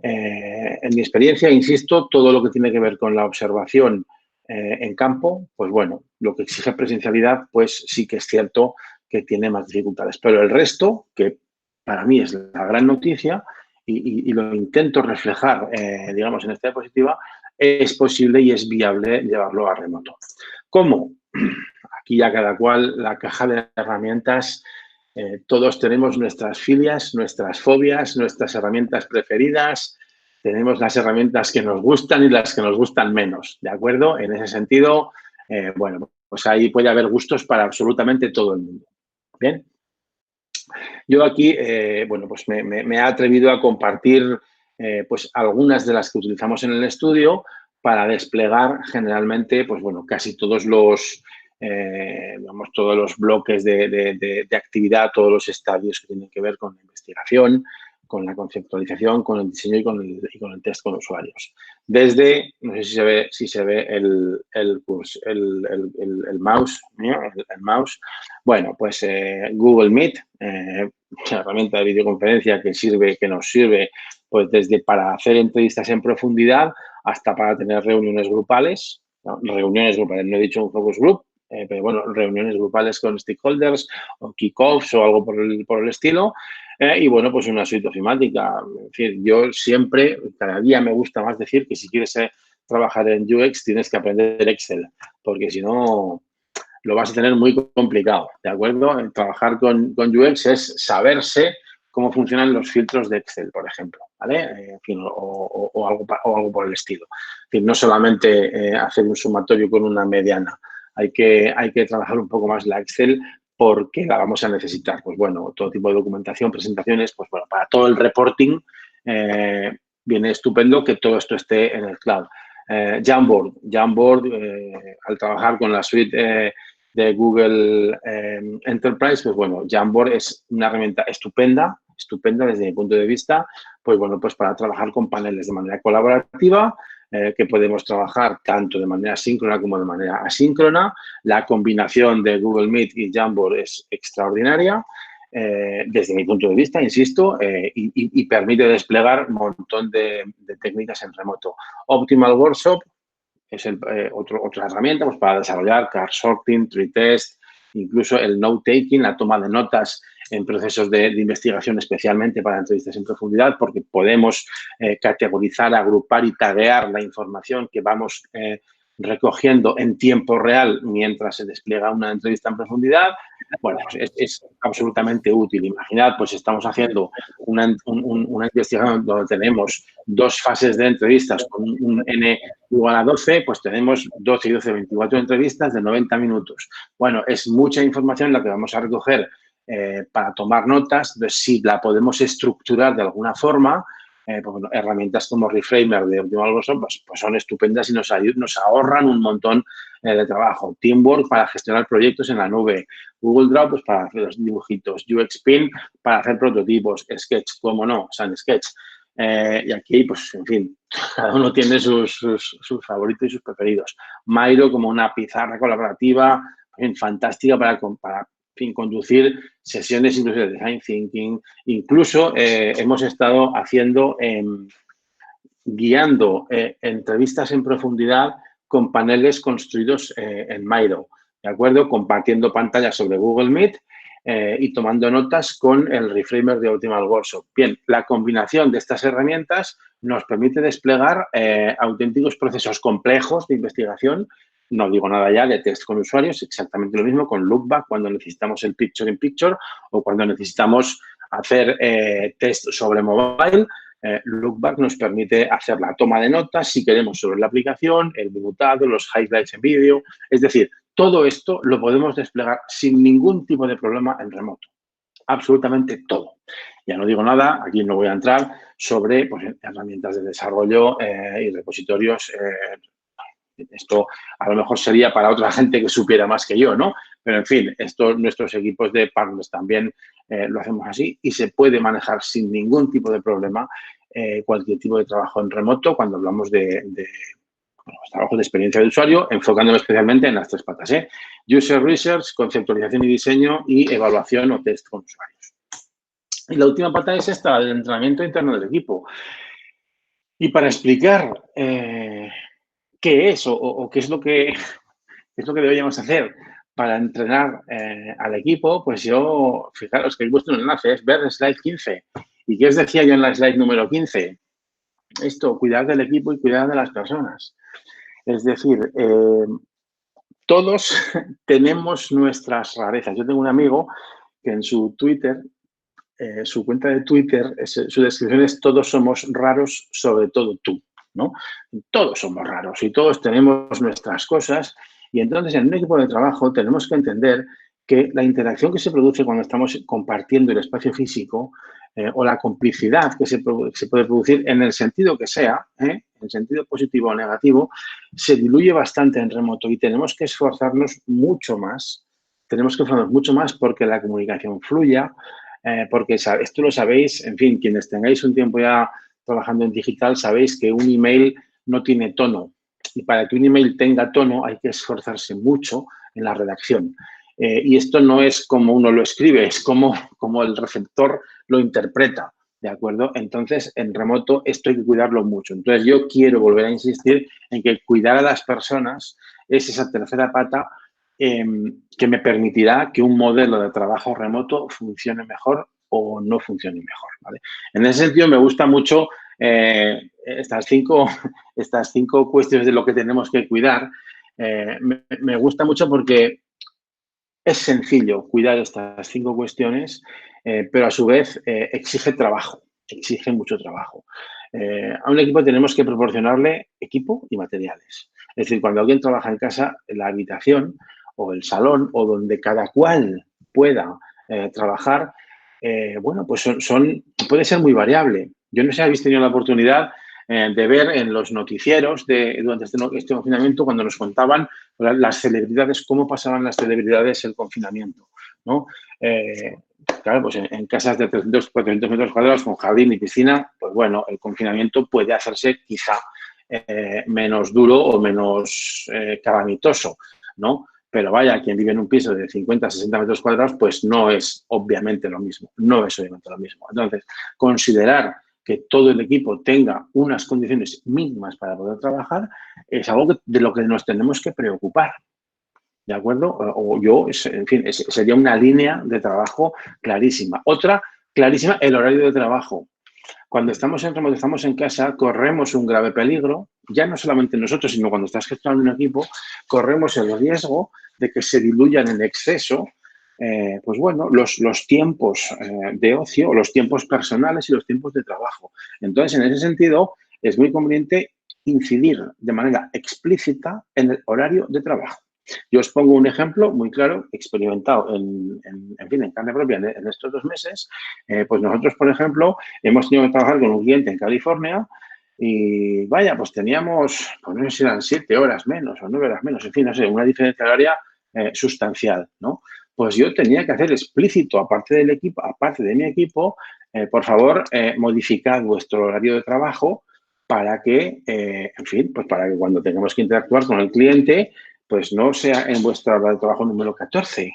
En mi experiencia, insisto, todo lo que tiene que ver con la observación en campo, pues bueno, lo que exige presencialidad, pues sí que es cierto que tiene más dificultades. Pero el resto, que para mí es la gran noticia y lo intento reflejar, digamos, en esta diapositiva, es posible y es viable llevarlo a remoto. ¿Cómo? Aquí ya cada cual, la caja de herramientas, todos tenemos nuestras filias, nuestras fobias, nuestras herramientas preferidas, tenemos las herramientas que nos gustan y las que nos gustan menos, ¿de acuerdo? En ese sentido, bueno, pues ahí puede haber gustos para absolutamente todo el mundo. Bien. Yo aquí, bueno, pues me he atrevido a compartir pues algunas de las que utilizamos en el estudio para desplegar generalmente, pues bueno, casi todos los, digamos, todos los bloques de actividad, todos los estadios que tienen que ver con la investigación, con la conceptualización, con el diseño y con el test con usuarios. Desde, no sé si se ve el mouse, el mouse. Bueno, pues Google Meet, una herramienta de videoconferencia que nos sirve pues desde para hacer entrevistas en profundidad hasta para tener reuniones grupales. No he dicho un focus group, pero bueno, reuniones grupales con stakeholders o kickoffs o algo por el estilo. Y bueno, pues una suite ofimática. En fin, yo siempre, cada día me gusta más decir que si quieres trabajar en UX tienes que aprender Excel, porque si no lo vas a tener muy complicado, ¿de acuerdo? Trabajar con UX es saberse cómo funcionan los filtros de Excel, por ejemplo, ¿vale? En fin, o algo por el estilo. En fin, no solamente hacer un sumatorio con una mediana, hay que trabajar un poco más la Excel porque la vamos a necesitar. Pues bueno, todo tipo de documentación, presentaciones, pues bueno, para todo el reporting viene estupendo que todo esto esté en el cloud. Jamboard, al trabajar con la suite de Google Enterprise, pues bueno, Jamboard es una herramienta estupenda desde mi punto de vista, pues bueno, pues para trabajar con paneles de manera colaborativa, que podemos trabajar tanto de manera síncrona como de manera asíncrona. La combinación de Google Meet y Jamboard es extraordinaria. Desde mi punto de vista, insisto, y permite desplegar un montón de técnicas en remoto. Optimal Workshop es otra herramienta pues, para desarrollar card sorting, tree test, incluso el note-taking, la toma de notas en procesos de investigación, especialmente para entrevistas en profundidad, porque podemos categorizar, agrupar y taguear la información que vamos recogiendo en tiempo real mientras se despliega una entrevista en profundidad. Bueno, pues es absolutamente útil. Imaginad, pues estamos haciendo una investigación donde tenemos 2 fases de entrevistas con un N igual a 12, pues tenemos 12 y 12, 24 entrevistas de 90 minutos. Bueno, es mucha información la que vamos a recoger para tomar notas. Entonces, si la podemos estructurar de alguna forma, pues, bueno, herramientas como Reframer de Optimal Workshop pues son estupendas y nos ahorran un montón de trabajo. Teamwork para gestionar proyectos en la nube. Google Drive pues para hacer los dibujitos. UXPin para hacer prototipos. Sketch, cómo no, Sketch. Y aquí, pues, en fin, cada uno tiene sus favoritos y sus preferidos. Miro como una pizarra colaborativa, fantástica para conducir sesiones incluso de design thinking. Incluso hemos estado haciendo, guiando entrevistas en profundidad con paneles construidos en Miro, ¿de acuerdo? Compartiendo pantallas sobre Google Meet y tomando notas con el Reframer de Optimal Workshop. Bien, la combinación de estas herramientas nos permite desplegar auténticos procesos complejos de investigación. No digo nada ya de test con usuarios, exactamente lo mismo con Lookback cuando necesitamos el Picture-in-Picture o cuando necesitamos hacer test sobre mobile. Lookback nos permite hacer la toma de notas, si queremos, sobre la aplicación, el minutado, los highlights en vídeo. Es decir, todo esto lo podemos desplegar sin ningún tipo de problema en remoto. Absolutamente todo. Ya no digo nada, aquí no voy a entrar sobre pues, herramientas de desarrollo y repositorios. Esto a lo mejor sería para otra gente que supiera más que yo, ¿no? Pero, en fin, nuestros equipos de partners también lo hacemos así y se puede manejar sin ningún tipo de problema cualquier tipo de trabajo en remoto cuando hablamos de trabajo de experiencia de usuario, enfocándome especialmente en las 3 patas, User Research, conceptualización y diseño y evaluación o test con usuarios. Y la última pata es esta, el entrenamiento interno del equipo. Y para explicar qué es o qué es lo que deberíamos hacer para entrenar al equipo, pues yo, fijaros que he puesto un enlace, es ver slide 15. ¿Y qué os decía yo en la slide número 15? Esto, cuidar del equipo y cuidar de las personas. Es decir, todos tenemos nuestras rarezas. Yo tengo un amigo que en su Twitter, su cuenta de Twitter, su descripción es todos somos raros, sobre todo tú, ¿no? Todos somos raros y todos tenemos nuestras cosas y entonces en un equipo de trabajo tenemos que entender que la interacción que se produce cuando estamos compartiendo el espacio físico o la complicidad que se puede producir en el sentido que sea, en el sentido positivo o negativo, se diluye bastante en remoto y tenemos que esforzarnos mucho más. Tenemos que esforzarnos mucho más porque la comunicación fluya, porque esto lo sabéis, en fin, quienes tengáis un tiempo ya trabajando en digital, sabéis que un email no tiene tono. Y para que un email tenga tono hay que esforzarse mucho en la redacción. Y esto no es como uno lo escribe, es como el receptor lo interpreta, ¿de acuerdo? Entonces, en remoto esto hay que cuidarlo mucho. Entonces, yo quiero volver a insistir en que cuidar a las personas es esa tercera pata que me permitirá que un modelo de trabajo remoto funcione mejor o no funcione mejor, ¿vale? En ese sentido, me gusta mucho estas cinco cuestiones de lo que tenemos que cuidar. Me gusta mucho porque es sencillo cuidar estas 5 cuestiones, pero a su vez exige trabajo, exige mucho trabajo. A un equipo tenemos que proporcionarle equipo y materiales. Es decir, cuando alguien trabaja en casa, la habitación o el salón o donde cada cual pueda trabajar, bueno, pues puede ser muy variable. Yo no sé si habéis tenido la oportunidad de ver en los noticieros durante este confinamiento cuando nos contaban las celebridades, cómo pasaban las celebridades el confinamiento, ¿no? Claro, pues en casas de 300, 400 metros cuadrados con jardín y piscina, pues bueno, el confinamiento puede hacerse quizá menos duro o menos calamitoso, ¿no? Pero vaya, quien vive en un piso de 50, 60 metros cuadrados, pues no es obviamente lo mismo, no es obviamente lo mismo. Entonces, considerar que todo el equipo tenga unas condiciones mínimas para poder trabajar es algo de lo que nos tenemos que preocupar, ¿de acuerdo? O yo, en fin, sería una línea de trabajo clarísima. Otra clarísima, el horario de trabajo. Cuando estamos en remoto, estamos en casa, corremos un grave peligro, ya no solamente nosotros, sino cuando estás gestionando un equipo, corremos el riesgo de que se diluyan en exceso, pues bueno, los tiempos de ocio, los tiempos personales y los tiempos de trabajo. Entonces, en ese sentido, es muy conveniente incidir de manera explícita en el horario de trabajo. Yo os pongo un ejemplo muy claro, experimentado en carne propia en estos 2 meses. Pues nosotros, por ejemplo, hemos tenido que trabajar con un cliente en California y vaya, pues teníamos, pues no sé si eran 7 horas menos o 9 horas menos, en fin, no sé, una diferencia horaria sustancial, ¿no? Pues yo tenía que hacer explícito, aparte del equipo, aparte de mi equipo, por favor, modificad vuestro horario de trabajo para que, en fin, pues para que cuando tengamos que interactuar con el cliente, pues no sea en vuestra hora de trabajo número 14,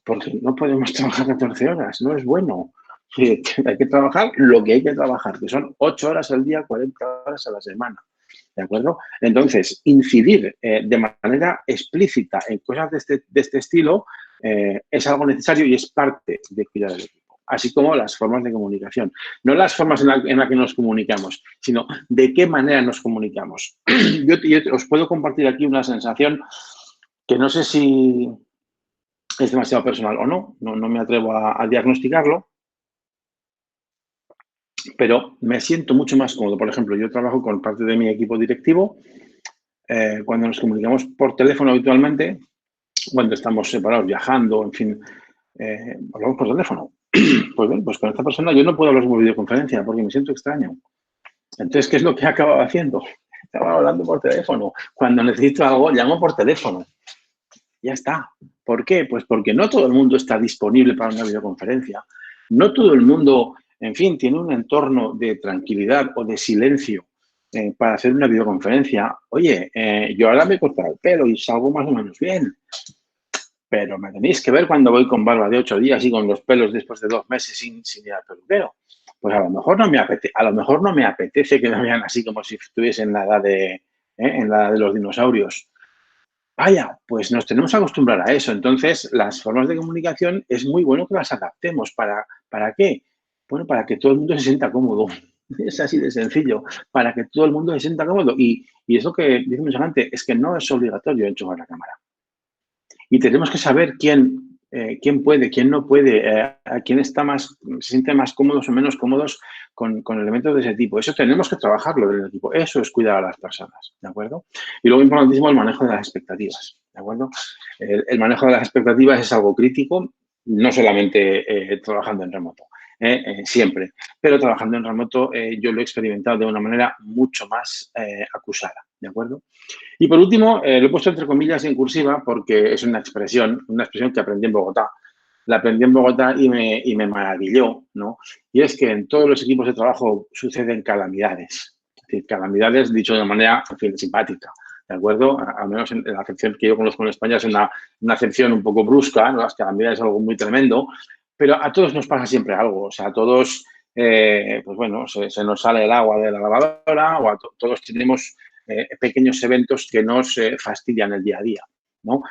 porque no podemos trabajar 14 horas, no es bueno. Hay que trabajar lo que hay que trabajar, que son 8 horas al día, 40 horas a la semana. ¿De acuerdo? Entonces, incidir de manera explícita en cosas de este estilo es algo necesario y es parte de cuidar el equipo. Así como las formas de comunicación. No las formas en las que nos comunicamos, sino de qué manera nos comunicamos. Yo os puedo compartir aquí una sensación que no sé si es demasiado personal o no me atrevo a diagnosticarlo, pero me siento mucho más cómodo. Por ejemplo, yo trabajo con parte de mi equipo directivo. Cuando nos comunicamos por teléfono habitualmente, cuando estamos separados, viajando, en fin, hablamos por teléfono. Pues bien, pues con esta persona yo no puedo hablar por videoconferencia porque me siento extraño. Entonces, ¿qué es lo que he acabado haciendo? Estaba hablando por teléfono. Cuando necesito algo, llamo por teléfono. Ya está. ¿Por qué? Pues porque no todo el mundo está disponible para una videoconferencia. No todo el mundo, en fin, tiene un entorno de tranquilidad o de silencio para hacer una videoconferencia. Oye, yo ahora me he cortado el pelo y salgo más o menos bien, pero me tenéis que ver cuando voy con barba de 8 días y con los pelos después de 2 meses sin ir al peluquero. Pues a lo mejor no me apetece que me vean así como si estuviese en la edad de los dinosaurios. Vaya, pues nos tenemos que acostumbrar a eso. Entonces, las formas de comunicación es muy bueno que las adaptemos. ¿Para qué? Bueno, para que todo el mundo se sienta cómodo. Es así de sencillo. Para que todo el mundo se sienta cómodo. Y eso que dice mucha gente es que no es obligatorio enchufar la cámara. Y tenemos que saber quién puede, quién no puede, a quién se siente más cómodos o menos cómodos con elementos de ese tipo. Eso tenemos que trabajarlo en el equipo. Eso es cuidar a las personas, ¿de acuerdo? Y luego, importantísimo, el manejo de las expectativas, ¿de acuerdo? El manejo de las expectativas es algo crítico, no solamente trabajando en remoto, siempre. Pero trabajando en remoto yo lo he experimentado de una manera mucho más acusada, ¿de acuerdo? Y por último, lo he puesto entre comillas en cursiva porque es una expresión que aprendí en Bogotá. La aprendí en Bogotá y me maravilló, ¿no? Y es que en todos los equipos de trabajo suceden calamidades. Es decir, calamidades dicho de manera, en fin, simpática, ¿de acuerdo? Al menos en la acepción que yo conozco en España es una acepción un poco brusca, ¿no? Las calamidades es algo muy tremendo, pero a todos nos pasa siempre algo. O sea, a todos, pues bueno, se nos sale el agua de la lavadora o todos tenemos pequeños eventos que nos fastidian el día a día, ¿no?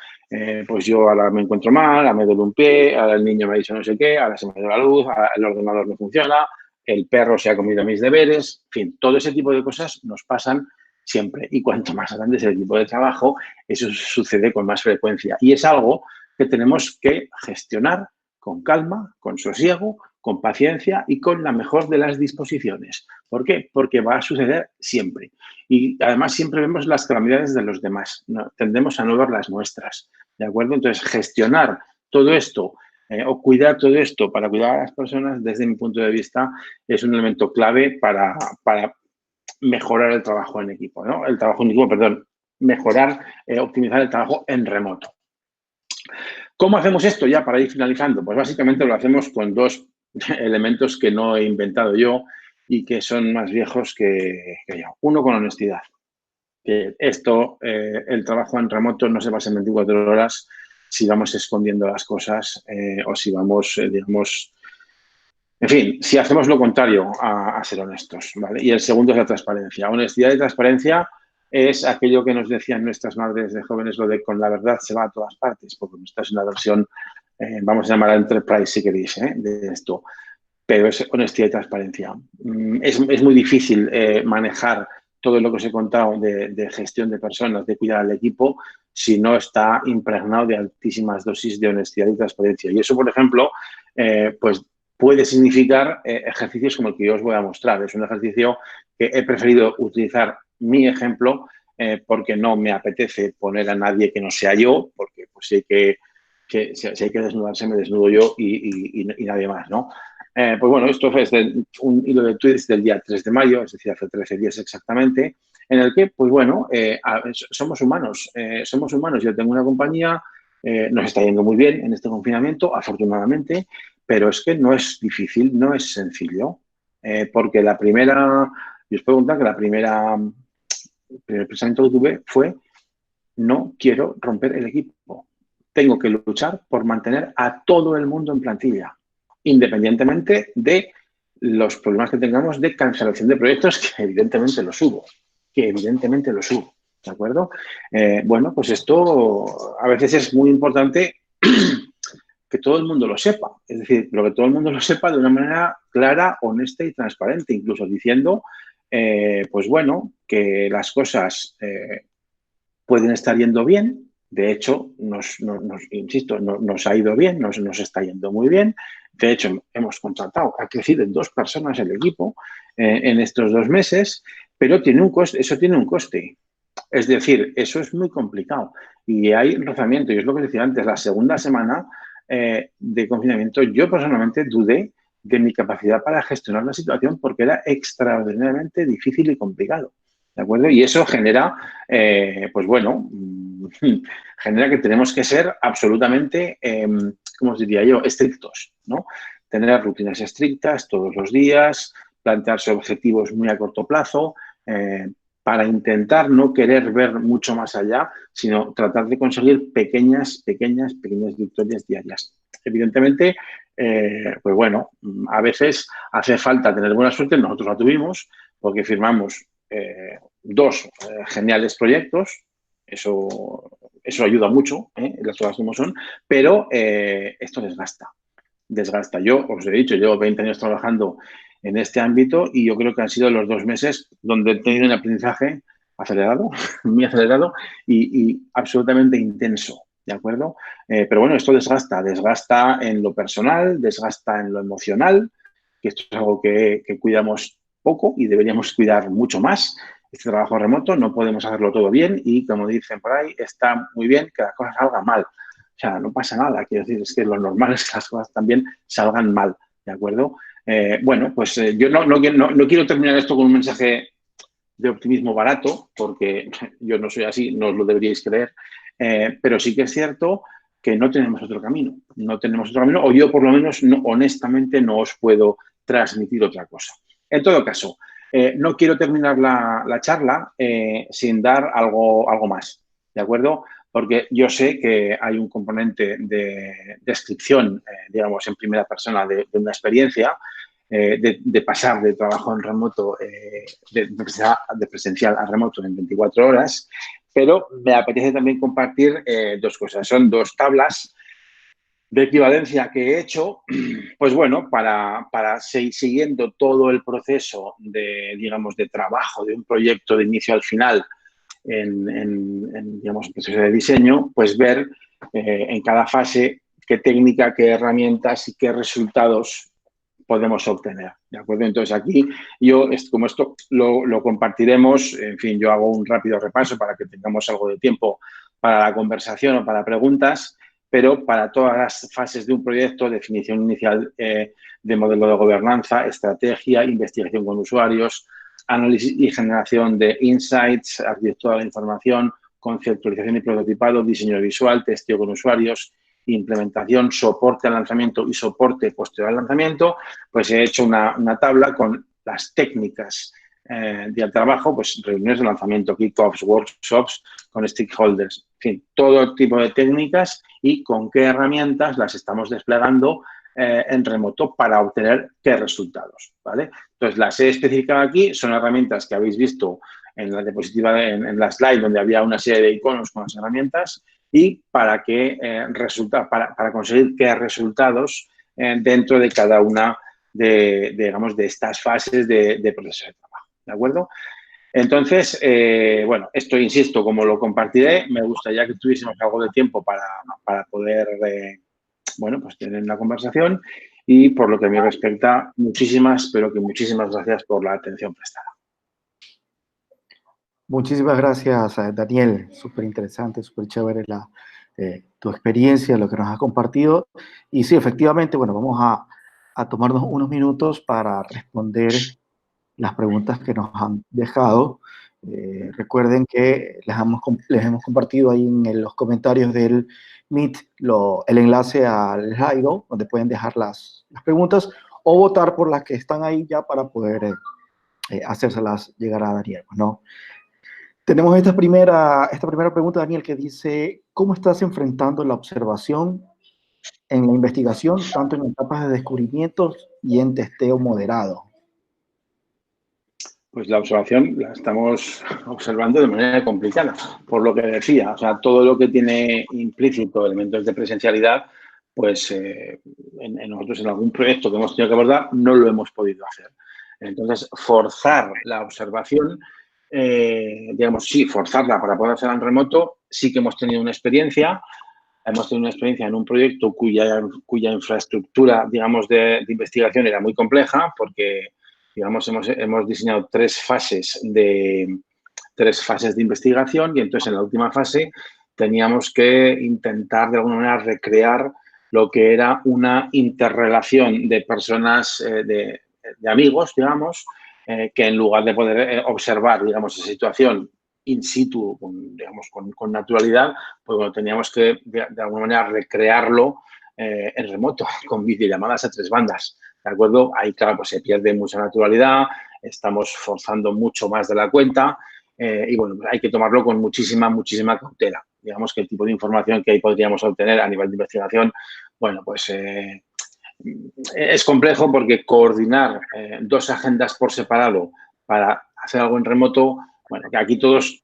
Pues yo ahora me encuentro mal, ahora me duele un pie, ahora el niño me ha dicho no sé qué, ahora se me ha ido la luz, ahora el ordenador no funciona, el perro se ha comido mis deberes, en fin, todo ese tipo de cosas nos pasan siempre. Y cuanto más grande es el equipo de trabajo, eso sucede con más frecuencia. Y es algo que tenemos que gestionar con calma, con sosiego, con paciencia y con la mejor de las disposiciones. ¿Por qué? Porque va a suceder siempre. Y además siempre vemos las calamidades de los demás. Tendemos a no ver las nuestras. ¿De acuerdo? Entonces, gestionar todo esto o cuidar todo esto para cuidar a las personas, desde mi punto de vista, es un elemento clave para mejorar el trabajo en equipo, ¿no? El trabajo en equipo, perdón, mejorar, optimizar el trabajo en remoto. ¿Cómo hacemos esto ya para ir finalizando? Pues básicamente lo hacemos con 2 elementos que no he inventado yo y que son más viejos que yo. Uno, con honestidad. Que esto, el trabajo en remoto no se basa en 24 horas si vamos escondiendo las cosas o si vamos, digamos, en fin, si hacemos lo contrario a ser honestos, ¿vale? Y el segundo es la transparencia. Honestidad y transparencia es aquello que nos decían nuestras madres de jóvenes, lo de con la verdad se va a todas partes, porque esta es una versión, vamos a llamar Enterprise si queréis, de esto. pero es honestidad y transparencia. Es muy difícil manejar todo lo que os he contado de gestión de personas, de cuidar al equipo, si no está impregnado de altísimas dosis de honestidad y transparencia. Y eso, por ejemplo, pues puede significar ejercicios como el que yo os voy a mostrar. Es un ejercicio que he preferido utilizar mi ejemplo porque no me apetece poner a nadie que no sea yo, porque pues si hay que desnudarse, me desnudo yo y nadie más, ¿no? Pues bueno, esto es un hilo de tweets del día 3 de mayo, es decir, hace 13 días exactamente, en el que, pues bueno, somos humanos. Yo tengo una compañía, nos está yendo muy bien en este confinamiento, afortunadamente, pero es que no es difícil, no es sencillo, porque yo os puedo contar que el primer pensamiento que tuve fue: no quiero romper el equipo. Tengo que luchar por mantener a todo el mundo en plantilla, independientemente de los problemas que tengamos de cancelación de proyectos, que evidentemente los hubo. ¿De acuerdo? Bueno, pues esto a veces es muy importante que todo el mundo lo sepa. Es decir, pero que todo el mundo lo sepa de una manera clara, honesta y transparente, incluso diciendo, pues bueno, que las cosas pueden estar yendo bien. De hecho, insisto, nos ha ido bien, nos está yendo muy bien. De hecho, hemos contratado, ha crecido en 2 personas el equipo en estos 2 meses, pero eso tiene un coste. Es decir, eso es muy complicado y hay rozamiento. Y es lo que decía antes, la segunda semana de confinamiento, yo personalmente dudé de mi capacidad para gestionar la situación porque era extraordinariamente difícil y complicado. ¿De acuerdo? Y eso genera, pues bueno, genera que tenemos que ser absolutamente, ¿cómo os diría yo?, estrictos, ¿no? Tener rutinas estrictas todos los días, plantearse objetivos muy a corto plazo, para intentar no querer ver mucho más allá, sino tratar de conseguir pequeñas victorias diarias. Evidentemente, pues bueno, a veces hace falta tener buena suerte, nosotros la tuvimos, porque firmamos 2 geniales proyectos, eso ayuda mucho, las cosas como son, pero esto desgasta. Yo os he dicho, llevo 20 años trabajando en este ámbito y yo creo que han sido los 2 meses donde he tenido un aprendizaje acelerado, muy acelerado y absolutamente intenso, ¿de acuerdo? Pero bueno, esto desgasta en lo personal, desgasta en lo emocional, que esto es algo que cuidamos poco y deberíamos cuidar mucho más. Este trabajo remoto no podemos hacerlo todo bien y, como dicen por ahí, está muy bien que las cosas salgan mal. O sea, no pasa nada, quiero decir, es que lo normal es que las cosas también salgan mal, ¿de acuerdo? Bueno, pues yo no quiero terminar esto con un mensaje de optimismo barato, porque yo no soy así, no os lo deberíais creer, pero sí que es cierto que no tenemos otro camino, o yo por lo menos honestamente no os puedo transmitir otra cosa. En todo caso, no quiero terminar la charla sin dar algo más, ¿de acuerdo? Porque yo sé que hay un componente de descripción, digamos, en primera persona de una experiencia, de pasar de trabajo en remoto, de presencial a remoto en 24 horas, pero me apetece también compartir 2 cosas. Son 2 tablas de equivalencia que he hecho, pues bueno, para seguir siguiendo todo el proceso digamos, de trabajo de un proyecto de inicio al final digamos, el proceso de diseño, pues ver en cada fase qué técnica, qué herramientas y qué resultados podemos obtener, ¿de acuerdo? Entonces, aquí como esto lo compartiremos, en fin, yo hago un rápido repaso para que tengamos algo de tiempo para la conversación o para preguntas, pero para todas las fases de un proyecto, definición inicial de modelo de gobernanza, estrategia, investigación con usuarios, análisis y generación de insights, arquitectura de la información, conceptualización y prototipado, diseño visual, testeo con usuarios, implementación, soporte al lanzamiento y soporte posterior al lanzamiento, pues he hecho una tabla con las técnicas del trabajo, pues reuniones de lanzamiento, kickoffs, workshops con stakeholders, en fin, todo tipo de técnicas y con qué herramientas las estamos desplegando en remoto para obtener qué resultados, ¿vale? Entonces, las he especificado aquí, son herramientas que habéis visto en la diapositiva, en la slide, donde había una serie de iconos con las herramientas y para conseguir qué resultados dentro de cada una digamos, de estas fases de proceso de trabajo, ¿de acuerdo? Entonces, bueno, esto, insisto, como lo compartiré, me gustaría que tuviésemos algo de tiempo para poder, bueno, pues tener una conversación y por lo que me respecta, pero que muchísimas gracias por la atención prestada. Muchísimas gracias, Daniel. Súper interesante, súper chévere tu experiencia, lo que nos has compartido. Y sí, efectivamente, bueno, vamos a tomarnos unos minutos para responder las preguntas que nos han dejado. Recuerden que les hemos compartido ahí en los comentarios del Meet el enlace al Slido, donde pueden dejar las preguntas o votar por las que están ahí ya para poder hacérselas llegar a Daniel, ¿no? Tenemos esta primera pregunta, Daniel, que dice, ¿cómo estás enfrentando la observación en la investigación, tanto en etapas de descubrimientos y en testeo moderado? Pues la observación la estamos observando de manera complicada, por lo que decía, o sea, todo lo que tiene implícito elementos de presencialidad, pues nosotros en algún proyecto que hemos tenido que abordar no lo hemos podido hacer. Entonces, forzar la observación, digamos, sí, forzarla para poder hacerla en remoto, sí que hemos tenido una experiencia. Hemos tenido una experiencia en un proyecto cuya infraestructura, digamos, de investigación era muy compleja porque, digamos, hemos diseñado tres fases de investigación y entonces en la última fase teníamos que intentar de alguna manera recrear lo que era una interrelación de personas, de amigos, digamos, que en lugar de poder observar, digamos, esa situación in situ, digamos, con naturalidad, pues bueno, teníamos que de alguna manera recrearlo en remoto, con videollamadas a tres bandas, ¿de acuerdo? Ahí, claro, pues se pierde mucha naturalidad, estamos forzando mucho más de la cuenta y, bueno, hay que tomarlo con muchísima cautela. Digamos que el tipo de información que ahí podríamos obtener a nivel de investigación, bueno, pues es complejo porque coordinar dos agendas por separado para hacer algo en remoto, bueno, que aquí todos,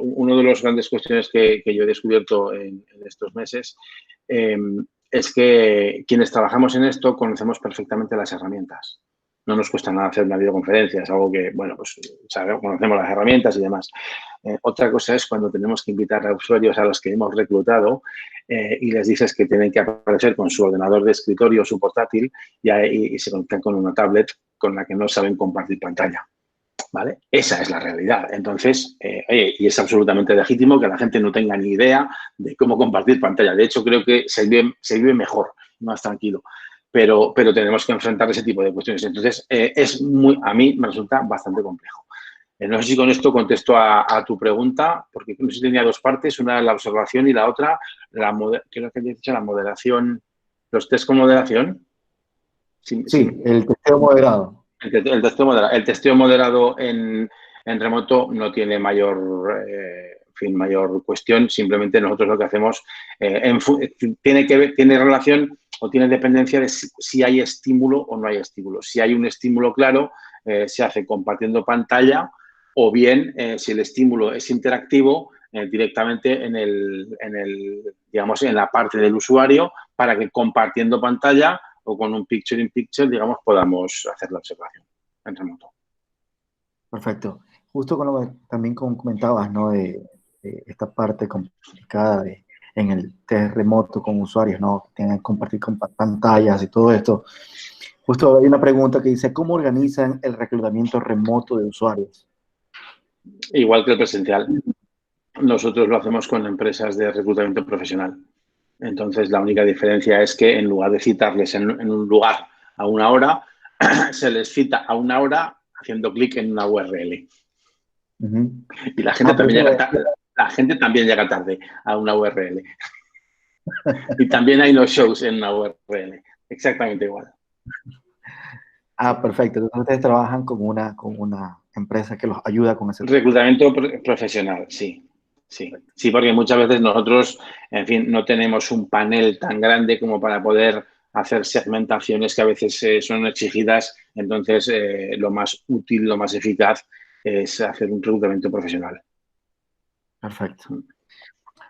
uno de las grandes cuestiones que yo he descubierto en estos meses es que quienes trabajamos en esto conocemos perfectamente las herramientas. No nos cuesta nada hacer una videoconferencia, es algo que, bueno, pues conocemos las herramientas y demás. Otra cosa es cuando tenemos que invitar a usuarios a los que hemos reclutado y les dices que tienen que aparecer con su ordenador de escritorio o su portátil y se conectan con una tablet con la que no saben compartir pantalla. ¿Vale? Esa es la realidad. Entonces, y es absolutamente legítimo que la gente no tenga ni idea de cómo compartir pantalla. De hecho, creo que se vive mejor, más tranquilo. Pero tenemos que enfrentar ese tipo de cuestiones. Entonces, a mí me resulta bastante complejo. No sé si con esto contesto a tu pregunta, porque no sé si tenía dos partes, una la observación y la otra, creo que he dicho la moderación, los test con moderación. Sí, el testeo moderado. El testeo moderado en remoto no tiene mayor cuestión. Simplemente nosotros lo que hacemos tiene relación o tiene dependencia de si hay estímulo o no hay estímulo. Si hay un estímulo claro, se hace compartiendo pantalla o bien si el estímulo es interactivo, directamente digamos, en la parte del usuario para que compartiendo pantalla o con un picture-in-picture, digamos, podamos hacer la observación en remoto. Perfecto. Justo con lo que también comentabas, ¿no? De esta parte complicada en el test remoto con usuarios, ¿no? Que tengan que compartir con pantallas y todo esto. Justo hay una pregunta que dice, ¿cómo organizan el reclutamiento remoto de usuarios? Igual que el presencial. Nosotros lo hacemos con empresas de reclutamiento profesional. Entonces, la única diferencia es que en lugar de citarles en un lugar a una hora, se les cita a una hora haciendo clic en una URL. Y la gente también llega tarde a una URL. Y también hay los shows en una URL. Exactamente igual. Perfecto. Entonces, ustedes trabajan con una empresa que los ayuda con ese tema. Reclutamiento profesional, sí. Sí, porque muchas veces nosotros, en fin, no tenemos un panel tan grande como para poder hacer segmentaciones que a veces son exigidas. Entonces, lo más útil, lo más eficaz es hacer un reclutamiento profesional. Perfecto.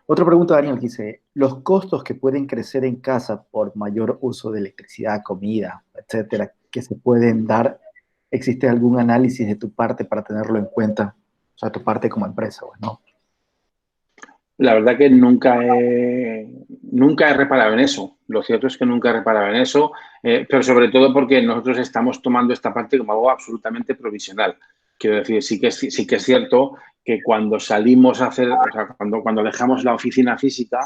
Otra pregunta, Daniel, que dice, ¿los costos que pueden crecer en casa por mayor uso de electricidad, comida, etcétera, que se pueden dar? ¿Existe algún análisis de tu parte para tenerlo en cuenta? O sea, tu parte como empresa, ¿no? La verdad que nunca he reparado en eso. Lo cierto es que nunca he reparado en eso, pero sobre todo porque nosotros estamos tomando esta parte como algo absolutamente provisional. Quiero decir, sí que es cierto que cuando salimos a hacer, o sea, cuando dejamos la oficina física,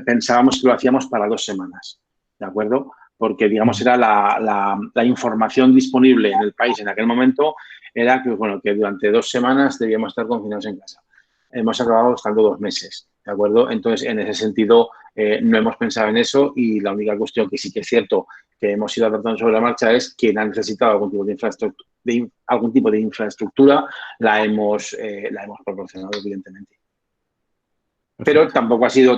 pensábamos que lo hacíamos para 2 semanas, ¿de acuerdo? Porque, digamos, era la información disponible en el país en aquel momento, era que, bueno, que durante 2 semanas debíamos estar confinados en casa. Hemos acabado estando 2 meses, ¿de acuerdo? Entonces, en ese sentido, no hemos pensado en eso y la única cuestión que sí que es cierto que hemos ido adaptando sobre la marcha es quien ha necesitado algún tipo de infraestructura, la hemos proporcionado, evidentemente. Pero Perfecto.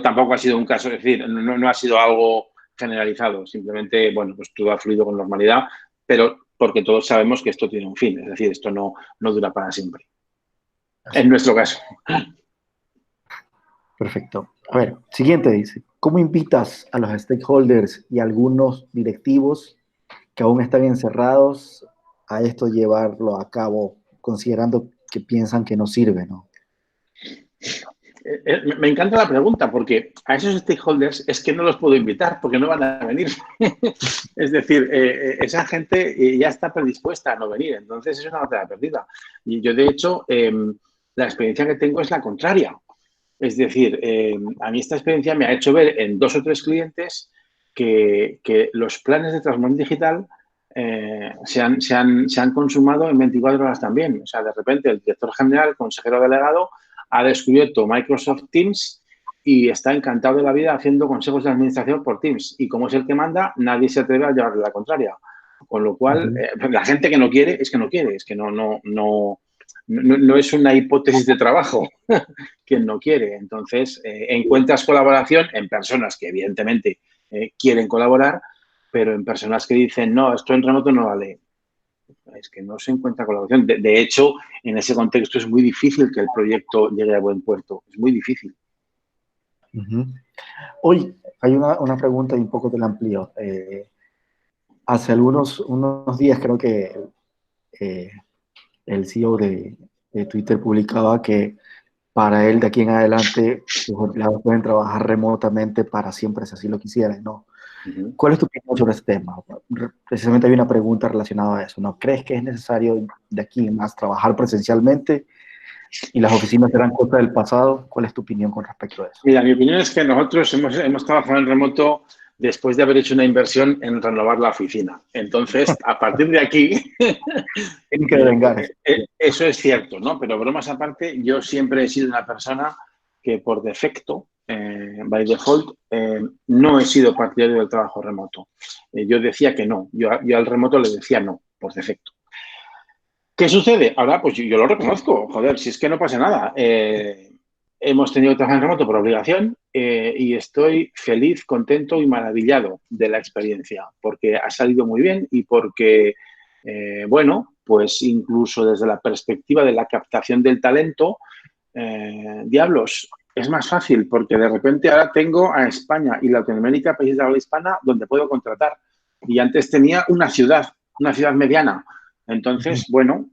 tampoco ha sido un caso, es decir, no ha sido algo generalizado, simplemente, bueno, pues todo ha fluido con normalidad, pero porque todos sabemos que esto tiene un fin, es decir, esto no dura para siempre. En nuestro caso. Perfecto. A ver, siguiente dice, ¿cómo invitas a los stakeholders y a algunos directivos que aún están encerrados a esto llevarlo a cabo, considerando que piensan que no sirve, ¿no? Me encanta la pregunta porque a esos stakeholders es que no los puedo invitar porque no van a venir. Es decir, esa gente ya está predispuesta a no venir, entonces es una batalla perdida. Y yo, de hecho, la experiencia que tengo es la contraria. Es decir, a mí esta experiencia me ha hecho ver en 2 o 3 clientes que los planes de transformación digital se han consumado en 24 horas también. O sea, de repente el director general, consejero delegado, ha descubierto Microsoft Teams y está encantado de la vida haciendo consejos de administración por Teams. Y como es el que manda, nadie se atreve a llevarle la contraria. Con lo cual, la gente que no quiere, es que no quiere, es que no es una hipótesis de trabajo quien no quiere. Entonces, encuentras colaboración en personas que evidentemente quieren colaborar, pero en personas que dicen, no, esto en remoto no vale. Es que no se encuentra colaboración. De hecho, en ese contexto es muy difícil que el proyecto llegue a buen puerto. Es muy difícil. Hoy hay una pregunta y un poco te la amplío. Hace unos días creo que eh, el CEO de Twitter publicaba que para él de aquí en adelante sus empleados pueden trabajar remotamente para siempre si así lo quisieran, ¿no? Uh-huh. ¿Cuál es tu opinión sobre este tema? Precisamente hay una pregunta relacionada a eso, ¿no? ¿Crees que es necesario de aquí en más trabajar presencialmente y las oficinas serán cosas del pasado? ¿Cuál es tu opinión con respecto a eso? Mira, mi opinión es que nosotros hemos trabajado en remoto después de haber hecho una inversión en renovar la oficina. Entonces, a partir de aquí, Tienen que vengar. eso es cierto, ¿no? Pero bromas aparte, yo siempre he sido una persona que por defecto, by default, no he sido partidario del trabajo remoto. Yo decía que no, yo al remoto le decía no, por defecto. ¿Qué sucede? Ahora, pues yo lo reconozco, joder, si es que no pasa nada. Hemos tenido que trabajar en remoto por obligación y estoy feliz, contento y maravillado de la experiencia, porque ha salido muy bien y porque, bueno, pues incluso desde la perspectiva de la captación del talento, diablos, es más fácil porque de repente ahora tengo a España y Latinoamérica, países de habla hispana, donde puedo contratar. Y antes tenía una ciudad mediana. Entonces, bueno,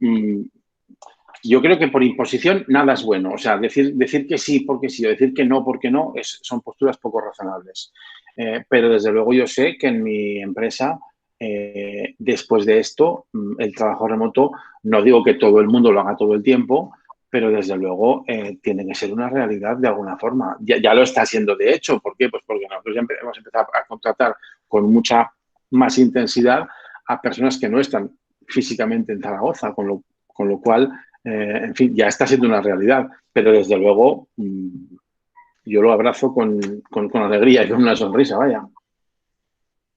yo creo que por imposición nada es bueno. O sea, decir que sí porque sí o decir que no porque no son posturas poco razonables. Pero desde luego yo sé que en mi empresa, después de esto, el trabajo remoto, no digo que todo el mundo lo haga todo el tiempo, pero desde luego tiene que ser una realidad de alguna forma. Ya lo está siendo de hecho. ¿Por qué? Pues porque nosotros ya hemos empezado a contratar con mucha más intensidad a personas que no están físicamente en Zaragoza, con lo cual, en fin, ya está siendo una realidad. Pero desde luego yo lo abrazo con alegría y con una sonrisa, vaya.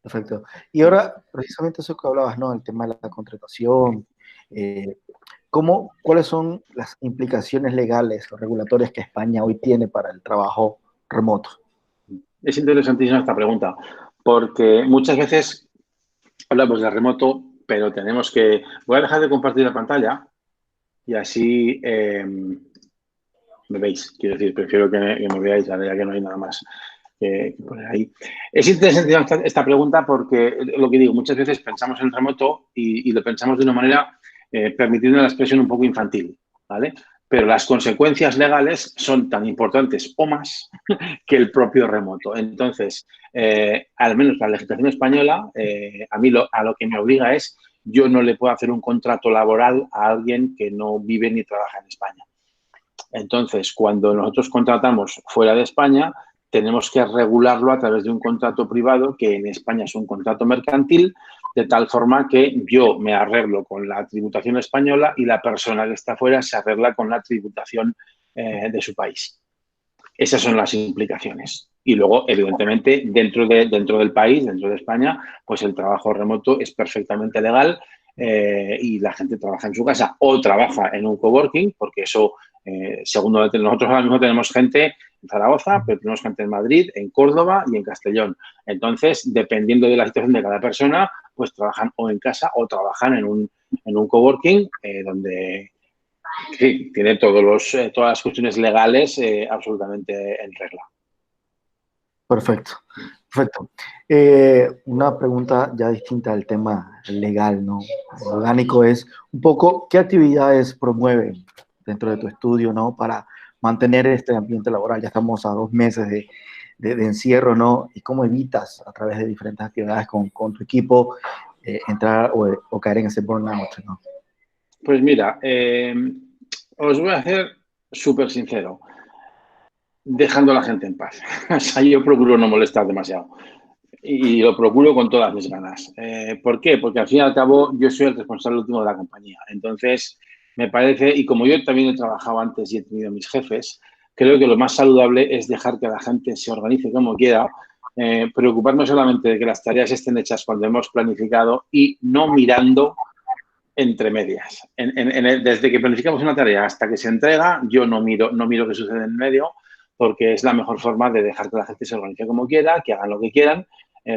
Perfecto. Y ahora, precisamente eso que hablabas, ¿no? El tema de la contratación. Eh, ¿Cuáles son las implicaciones legales o regulatorias que España hoy tiene para el trabajo remoto? Es interesantísima esta pregunta, porque muchas veces hablamos de remoto, pero tenemos que... Voy a dejar de compartir la pantalla y así me veis. Quiero decir, prefiero que me veáis, ya que no hay nada más. que poner ahí. Es interesante esta pregunta porque lo que digo, muchas veces pensamos en remoto y lo pensamos de una manera permitiendo la expresión un poco infantil, ¿vale? Pero las consecuencias legales son tan importantes o más que el propio remoto. Entonces, al menos la legislación española, a mí a lo que me obliga es, yo no le puedo hacer un contrato laboral a alguien que no vive ni trabaja en España. Entonces, cuando nosotros contratamos fuera de España, tenemos que regularlo a través de un contrato privado, que en España es un contrato mercantil, de tal forma que yo me arreglo con la tributación española y la persona que está fuera se arregla con la tributación de su país. Esas son las implicaciones. Y luego, evidentemente, dentro del país, dentro de España, pues el trabajo remoto es perfectamente legal y la gente trabaja en su casa o trabaja en un coworking, porque eso, según nosotros ahora mismo tenemos gente en Zaragoza, pero tenemos gente en Madrid, en Córdoba y en Castellón. Entonces, dependiendo de la situación de cada persona, pues trabajan o en casa o trabajan en un coworking donde sí, tiene todas las cuestiones legales absolutamente en regla. Perfecto, perfecto. Una pregunta ya distinta al tema legal, ¿no? Orgánico es un poco, ¿qué actividades promueven dentro de tu estudio, ¿no? Para mantener este ambiente laboral. Ya estamos a 2 meses de encierro, ¿no? ¿Y cómo evitas a través de diferentes actividades con tu equipo entrar o caer en ese burnout, ¿no? Pues mira, os voy a hacer súper sincero, dejando a la gente en paz. O sea, yo procuro no molestar demasiado y lo procuro con todas mis ganas. ¿Por qué? Porque al fin y al cabo yo soy el responsable último de la compañía. Entonces, me parece, y como yo también he trabajado antes y he tenido mis jefes, creo que lo más saludable es dejar que la gente se organice como quiera, preocuparnos solamente de que las tareas estén hechas cuando hemos planificado y no mirando entre medias. Desde que planificamos una tarea hasta que se entrega, yo no miro qué sucede en medio, porque es la mejor forma de dejar que la gente se organice como quiera, que hagan lo que quieran,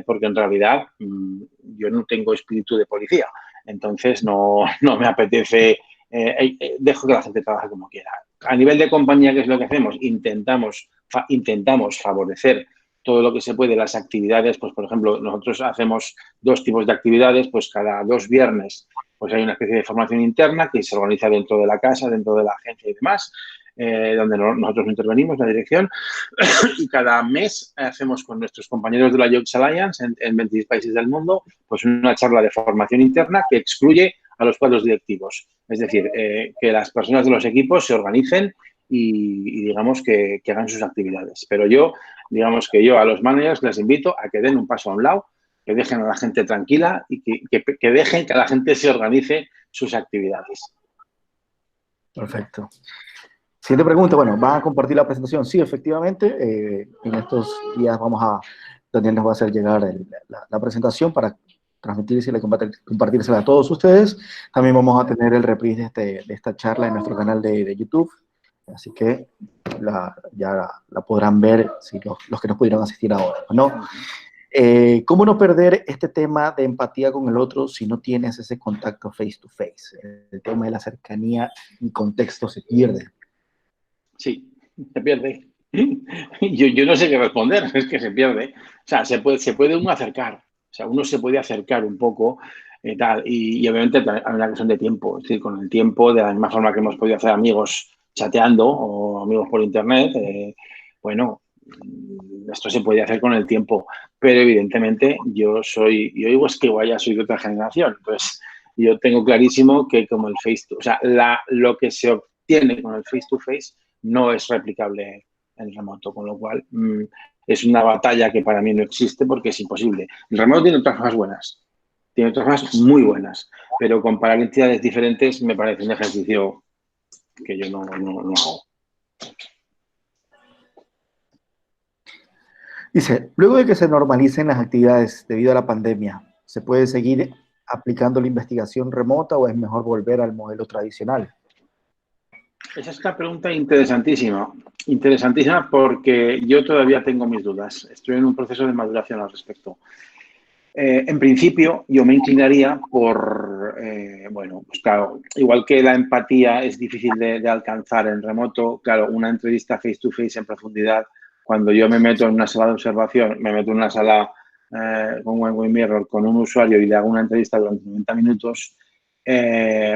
porque en realidad yo no tengo espíritu de policía. Entonces no me apetece, dejo que la gente trabaje como quiera. A nivel de compañía, ¿qué es lo que hacemos? Intentamos favorecer todo lo que se puede, las actividades, pues por ejemplo, nosotros hacemos 2 tipos de actividades, pues cada 2 viernes pues hay una especie de formación interna que se organiza dentro de la casa, dentro de la agencia y demás, donde nosotros no intervenimos, la dirección, y cada mes hacemos con nuestros compañeros de la Jobs Alliance en 26 países del mundo, pues una charla de formación interna que excluye a los cuadros directivos. Es decir, que las personas de los equipos se organicen y digamos que hagan sus actividades. Pero digamos que yo a los managers les invito a que den un paso a un lado, que dejen a la gente tranquila y que dejen que la gente se organice sus actividades. Perfecto. Siguiente pregunta, bueno, ¿van a compartir la presentación? Sí, efectivamente, en estos días Daniel nos va a hacer llegar la presentación para transmitírsela y compartírsela a todos ustedes. También vamos a tener el reprise de esta charla en nuestro canal de YouTube, así que ya la podrán ver si los que no pudieron asistir ahora, ¿no? ¿Cómo no perder este tema de empatía con el otro si no tienes ese contacto face to face? El tema de la cercanía y contexto se pierde. Sí, se pierde. Yo no sé qué responder, es que se pierde. O sea, se puede uno acercar. O sea, uno se puede acercar un poco tal. Y obviamente hay una cuestión de tiempo. Es decir, con el tiempo, de la misma forma que hemos podido hacer amigos chateando o amigos por internet, bueno, esto se puede hacer con el tiempo. Pero evidentemente yo digo es que igual ya soy de otra generación. Entonces, yo tengo clarísimo que como el o sea, lo que se obtiene con el face to face no es replicable en remoto, con lo cual es una batalla que para mí no existe porque es imposible. El remoto tiene otras cosas buenas, tiene otras cosas muy buenas, pero comparar entidades diferentes me parece un ejercicio que yo no hago. Dice, luego de que se normalicen las actividades debido a la pandemia, ¿se puede seguir aplicando la investigación remota o es mejor volver al modelo tradicional? Esa es una pregunta interesantísima. Interesantísima porque yo todavía tengo mis dudas. Estoy en un proceso de maduración al respecto. En principio, yo me inclinaría por, bueno, pues claro, igual que la empatía es difícil de alcanzar en remoto, claro, una entrevista face to face en profundidad cuando yo me meto en una sala de observación, me meto en una sala con One Mirror con un usuario y le hago una entrevista durante 90 minutos,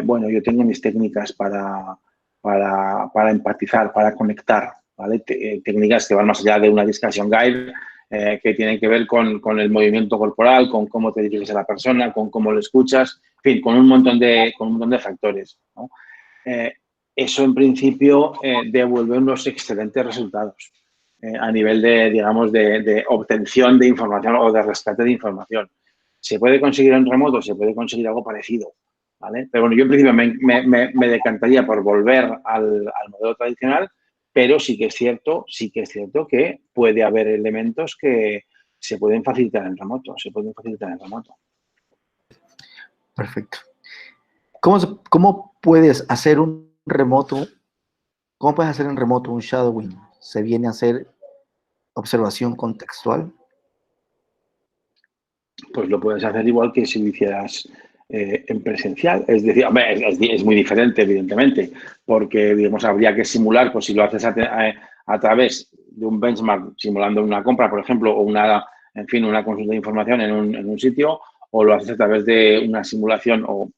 bueno, yo tengo mis técnicas para empatizar, para conectar, ¿vale? Técnicas que van más allá de una discussion guide, que tienen que ver con el movimiento corporal, con cómo te diriges a la persona, con cómo lo escuchas, en fin, con un montón de factores, ¿no? Eso, en principio, devuelve unos excelentes resultados a nivel de, digamos, de obtención de información o de rescate de información. ¿Se puede conseguir en remoto? Se puede conseguir algo parecido, ¿vale? Pero bueno, yo en principio me decantaría por volver al modelo tradicional, pero sí que es cierto que puede haber elementos que se pueden facilitar en remoto, Perfecto. ¿Cómo puedes hacer un remoto? ¿Cómo puedes hacer en remoto un shadowing? ¿Se viene a hacer observación contextual? Pues lo puedes hacer igual que si lo hicieras en presencial. Es decir, hombre, es muy diferente, evidentemente, porque, digamos, habría que simular, pues si lo haces a través de un benchmark, simulando una compra, por ejemplo, o una consulta de información en un sitio, o lo haces a través de una simulación o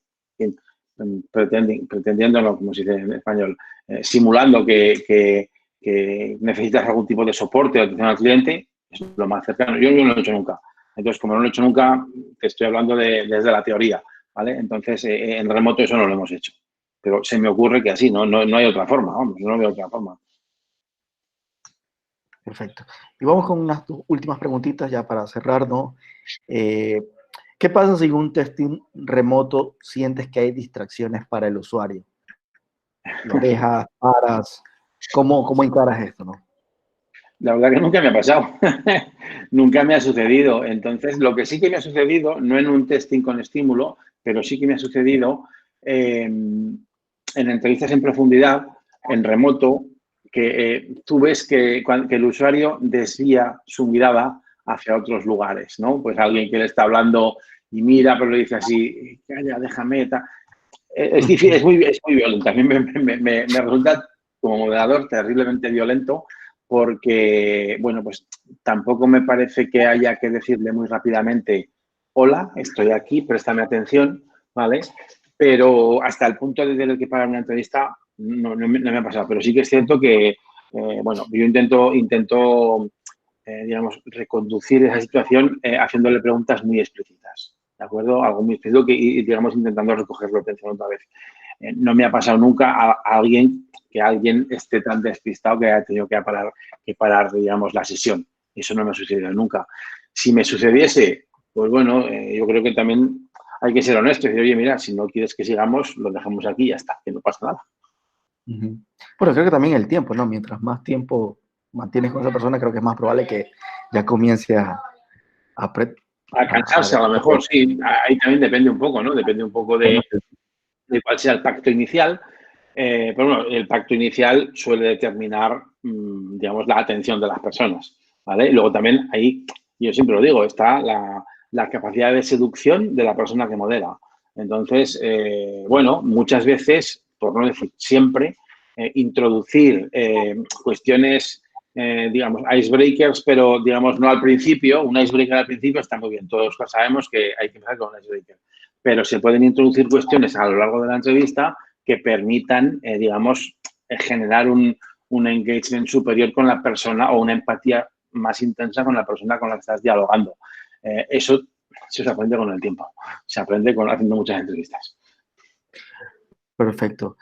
pretendiéndolo, como se dice en español, simulando que necesitas algún tipo de soporte o atención al cliente, es lo más cercano. Yo no lo he hecho nunca. Entonces, como no lo he hecho nunca, te estoy hablando desde la teoría, ¿vale? Entonces, en remoto eso no lo hemos hecho. Pero se me ocurre que así, no hay otra forma, vamos, no veo otra forma. Perfecto. Y vamos con unas últimas preguntitas ya para cerrar, ¿no? ¿Qué pasa si en un testing remoto sientes que hay distracciones para el usuario? ¿Lo dejas, paras? ¿Cómo encaras esto, no? La verdad que nunca me ha pasado. Nunca me ha sucedido. Entonces, lo que sí que me ha sucedido, no en un testing con estímulo, pero sí que me ha sucedido en entrevistas en profundidad, en remoto, que tú ves que el usuario desvía su mirada hacia otros lugares, ¿no? Pues alguien que le está hablando y mira, pero le dice así, calla, déjame, tal. Es difícil, es muy violento. A mí me resulta, como moderador, terriblemente violento porque, bueno, pues tampoco me parece que haya que decirle muy rápidamente, hola, estoy aquí, préstame atención, ¿vale? Pero hasta el punto de tener que parar una entrevista no me ha pasado. Pero sí que es cierto que, bueno, yo intento digamos, reconducir esa situación haciéndole preguntas muy explícitas, ¿de acuerdo? Algo muy explícito y digamos, intentando recoger la atención otra vez. No me ha pasado nunca a alguien esté tan despistado que haya tenido que parar, digamos, la sesión. Eso no me ha sucedido nunca. Si me sucediese, pues bueno, yo creo que también hay que ser honesto y decir, oye, mira, si no quieres que sigamos, lo dejamos aquí y ya está, que no pasa nada. Bueno, creo que también el tiempo, ¿no? Mientras más tiempo mantienes con esa persona, creo que es más probable que ya comience A cansarse, a lo mejor, sí. Ahí también depende un poco, ¿no? Depende un poco de cuál sea el pacto inicial. Pero bueno, el pacto inicial suele determinar, digamos, la atención de las personas, ¿vale? Y luego también ahí, yo siempre lo digo, está la capacidad de seducción de la persona que modera. Entonces, bueno, muchas veces, por no decir siempre, introducir cuestiones, digamos, icebreakers, pero, digamos, no al principio. Un icebreaker al principio está muy bien. Todos sabemos que hay que empezar con un icebreaker. Pero se pueden introducir cuestiones a lo largo de la entrevista que permitan, digamos, generar un engagement superior con la persona o una empatía más intensa con la persona con la que estás dialogando. Eso se aprende con el tiempo. Se aprende haciendo muchas entrevistas. Perfecto.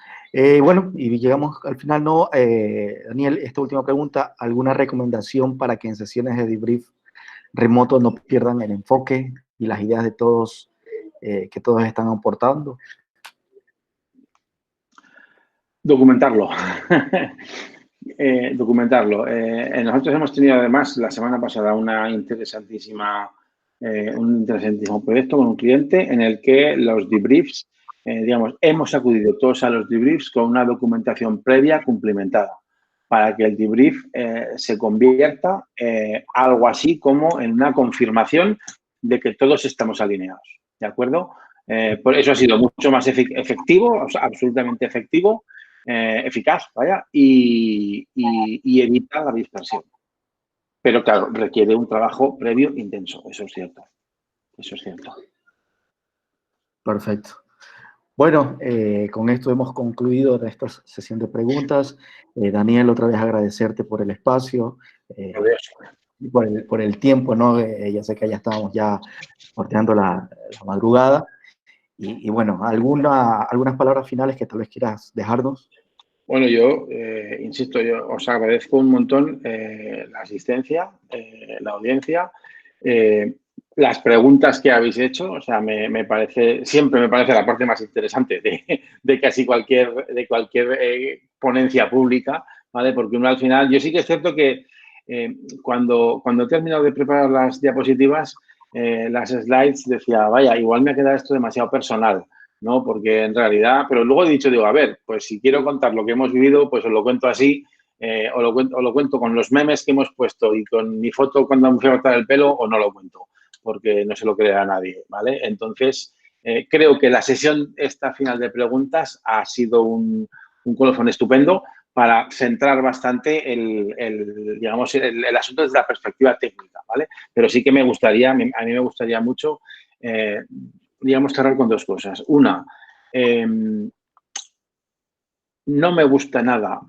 Bueno, y llegamos al final, ¿no? Daniel, esta última pregunta, ¿alguna recomendación para que en sesiones de debrief remoto no pierdan el enfoque y las ideas de todos que todos están aportando? Documentarlo. Documentarlo. Nosotros hemos tenido además la semana pasada un interesantísimo proyecto con un cliente en el que los debriefs, digamos, hemos acudido todos a los debriefs con una documentación previa cumplimentada para que el debrief se convierta algo así como en una confirmación de que todos estamos alineados, ¿de acuerdo? Por eso ha sido mucho más efectivo, o sea, absolutamente efectivo, eficaz, vaya, y evita la dispersión. pero claro, requiere un trabajo previo intenso, eso es cierto. Eso es cierto. Perfecto. Bueno, con esto hemos concluido esta sesión de preguntas. Daniel, otra vez agradecerte por el espacio, y por el tiempo, ¿no? Ya sé que ya estábamos ya sorteando la madrugada. Y bueno, algunas palabras finales que tal vez quieras dejarnos. Bueno, yo, insisto, yo os agradezco un montón la asistencia, la audiencia, las preguntas que habéis hecho. O sea, siempre me parece la parte más interesante de casi cualquier ponencia pública, ¿vale? Porque uno al final, yo sí que es cierto que cuando he terminado de preparar las diapositivas, las slides, decía, vaya, igual me ha quedado esto demasiado personal, ¿no? Porque en realidad, pero luego he dicho, digo, a ver, pues si quiero contar lo que hemos vivido, pues os lo cuento así, o lo cuento con los memes que hemos puesto y con mi foto cuando me fui a cortar el pelo, o no lo cuento, porque no se lo creerá nadie, ¿vale? Entonces, creo que la sesión esta final de preguntas ha sido un colofón estupendo para centrar bastante digamos, el asunto desde la perspectiva técnica, ¿vale? Pero sí que me gustaría, a mí me gustaría mucho, digamos, cerrar con dos cosas. Una, no me gusta nada,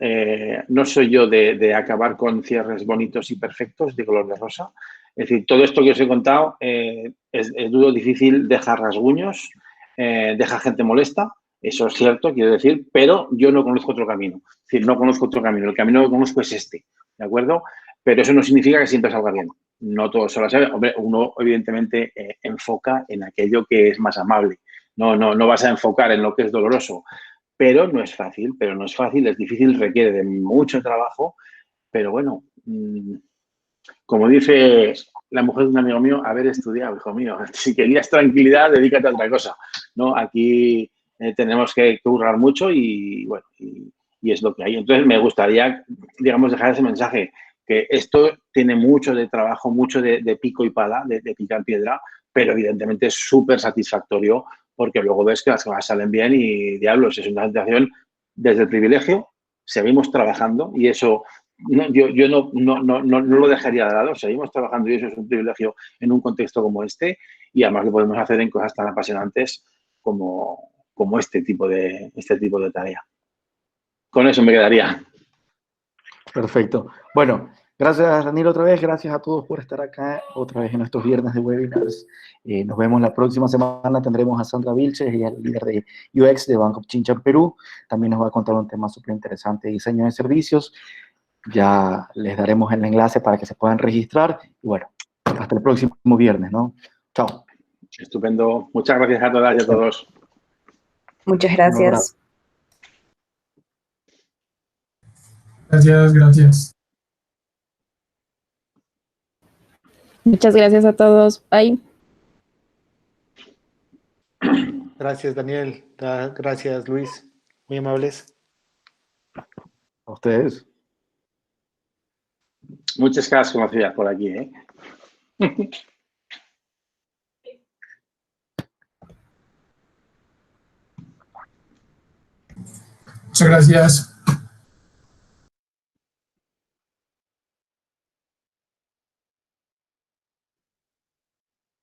no soy yo de acabar con cierres bonitos y perfectos de color de rosa. Es decir, todo esto que os he contado es duro, difícil, deja rasguños, deja gente molesta, eso es cierto, quiero decir, pero yo no conozco otro camino. Es decir, no conozco otro camino, el camino que conozco es este, ¿de acuerdo? Pero eso no significa que siempre salga bien. No todo se lo sabe. Hombre, uno evidentemente enfoca en aquello que es más amable. No vas a enfocar en lo que es doloroso. Pero no es fácil, es difícil, requiere de mucho trabajo, pero bueno, como dice la mujer de un amigo mío, haber estudiado, hijo mío, si querías tranquilidad, dedícate a otra cosa, ¿no? Aquí tenemos que currar mucho y bueno, y es lo que hay. Entonces me gustaría, digamos, dejar ese mensaje, que esto tiene mucho de trabajo, mucho de pico y pala, de picar piedra, pero evidentemente es súper satisfactorio porque luego ves que las cosas salen bien y, diablos, es una situación desde el privilegio, seguimos trabajando y eso yo no lo dejaría de lado, seguimos trabajando y eso es un privilegio en un contexto como este y además lo podemos hacer en cosas tan apasionantes como este tipo de tarea. Con eso me quedaría. Perfecto. Bueno, gracias Daniel otra vez, gracias a todos por estar acá otra vez en nuestros viernes de webinars. Nos vemos la próxima semana, tendremos a Sandra Vilches, ella es el líder de UX de Banco Pichincha en Perú, también nos va a contar un tema súper interesante de diseño de servicios, ya les daremos el enlace para que se puedan registrar, y bueno, hasta el próximo viernes, ¿no? Chao. Estupendo, muchas gracias a todas y a todos. Muchas gracias. Gracias. Muchas gracias a todos. Bye. Gracias, Daniel. Gracias, Luis. Muy amables. A ustedes. Muchas caras conocidas por aquí, ¿eh? Muchas gracias.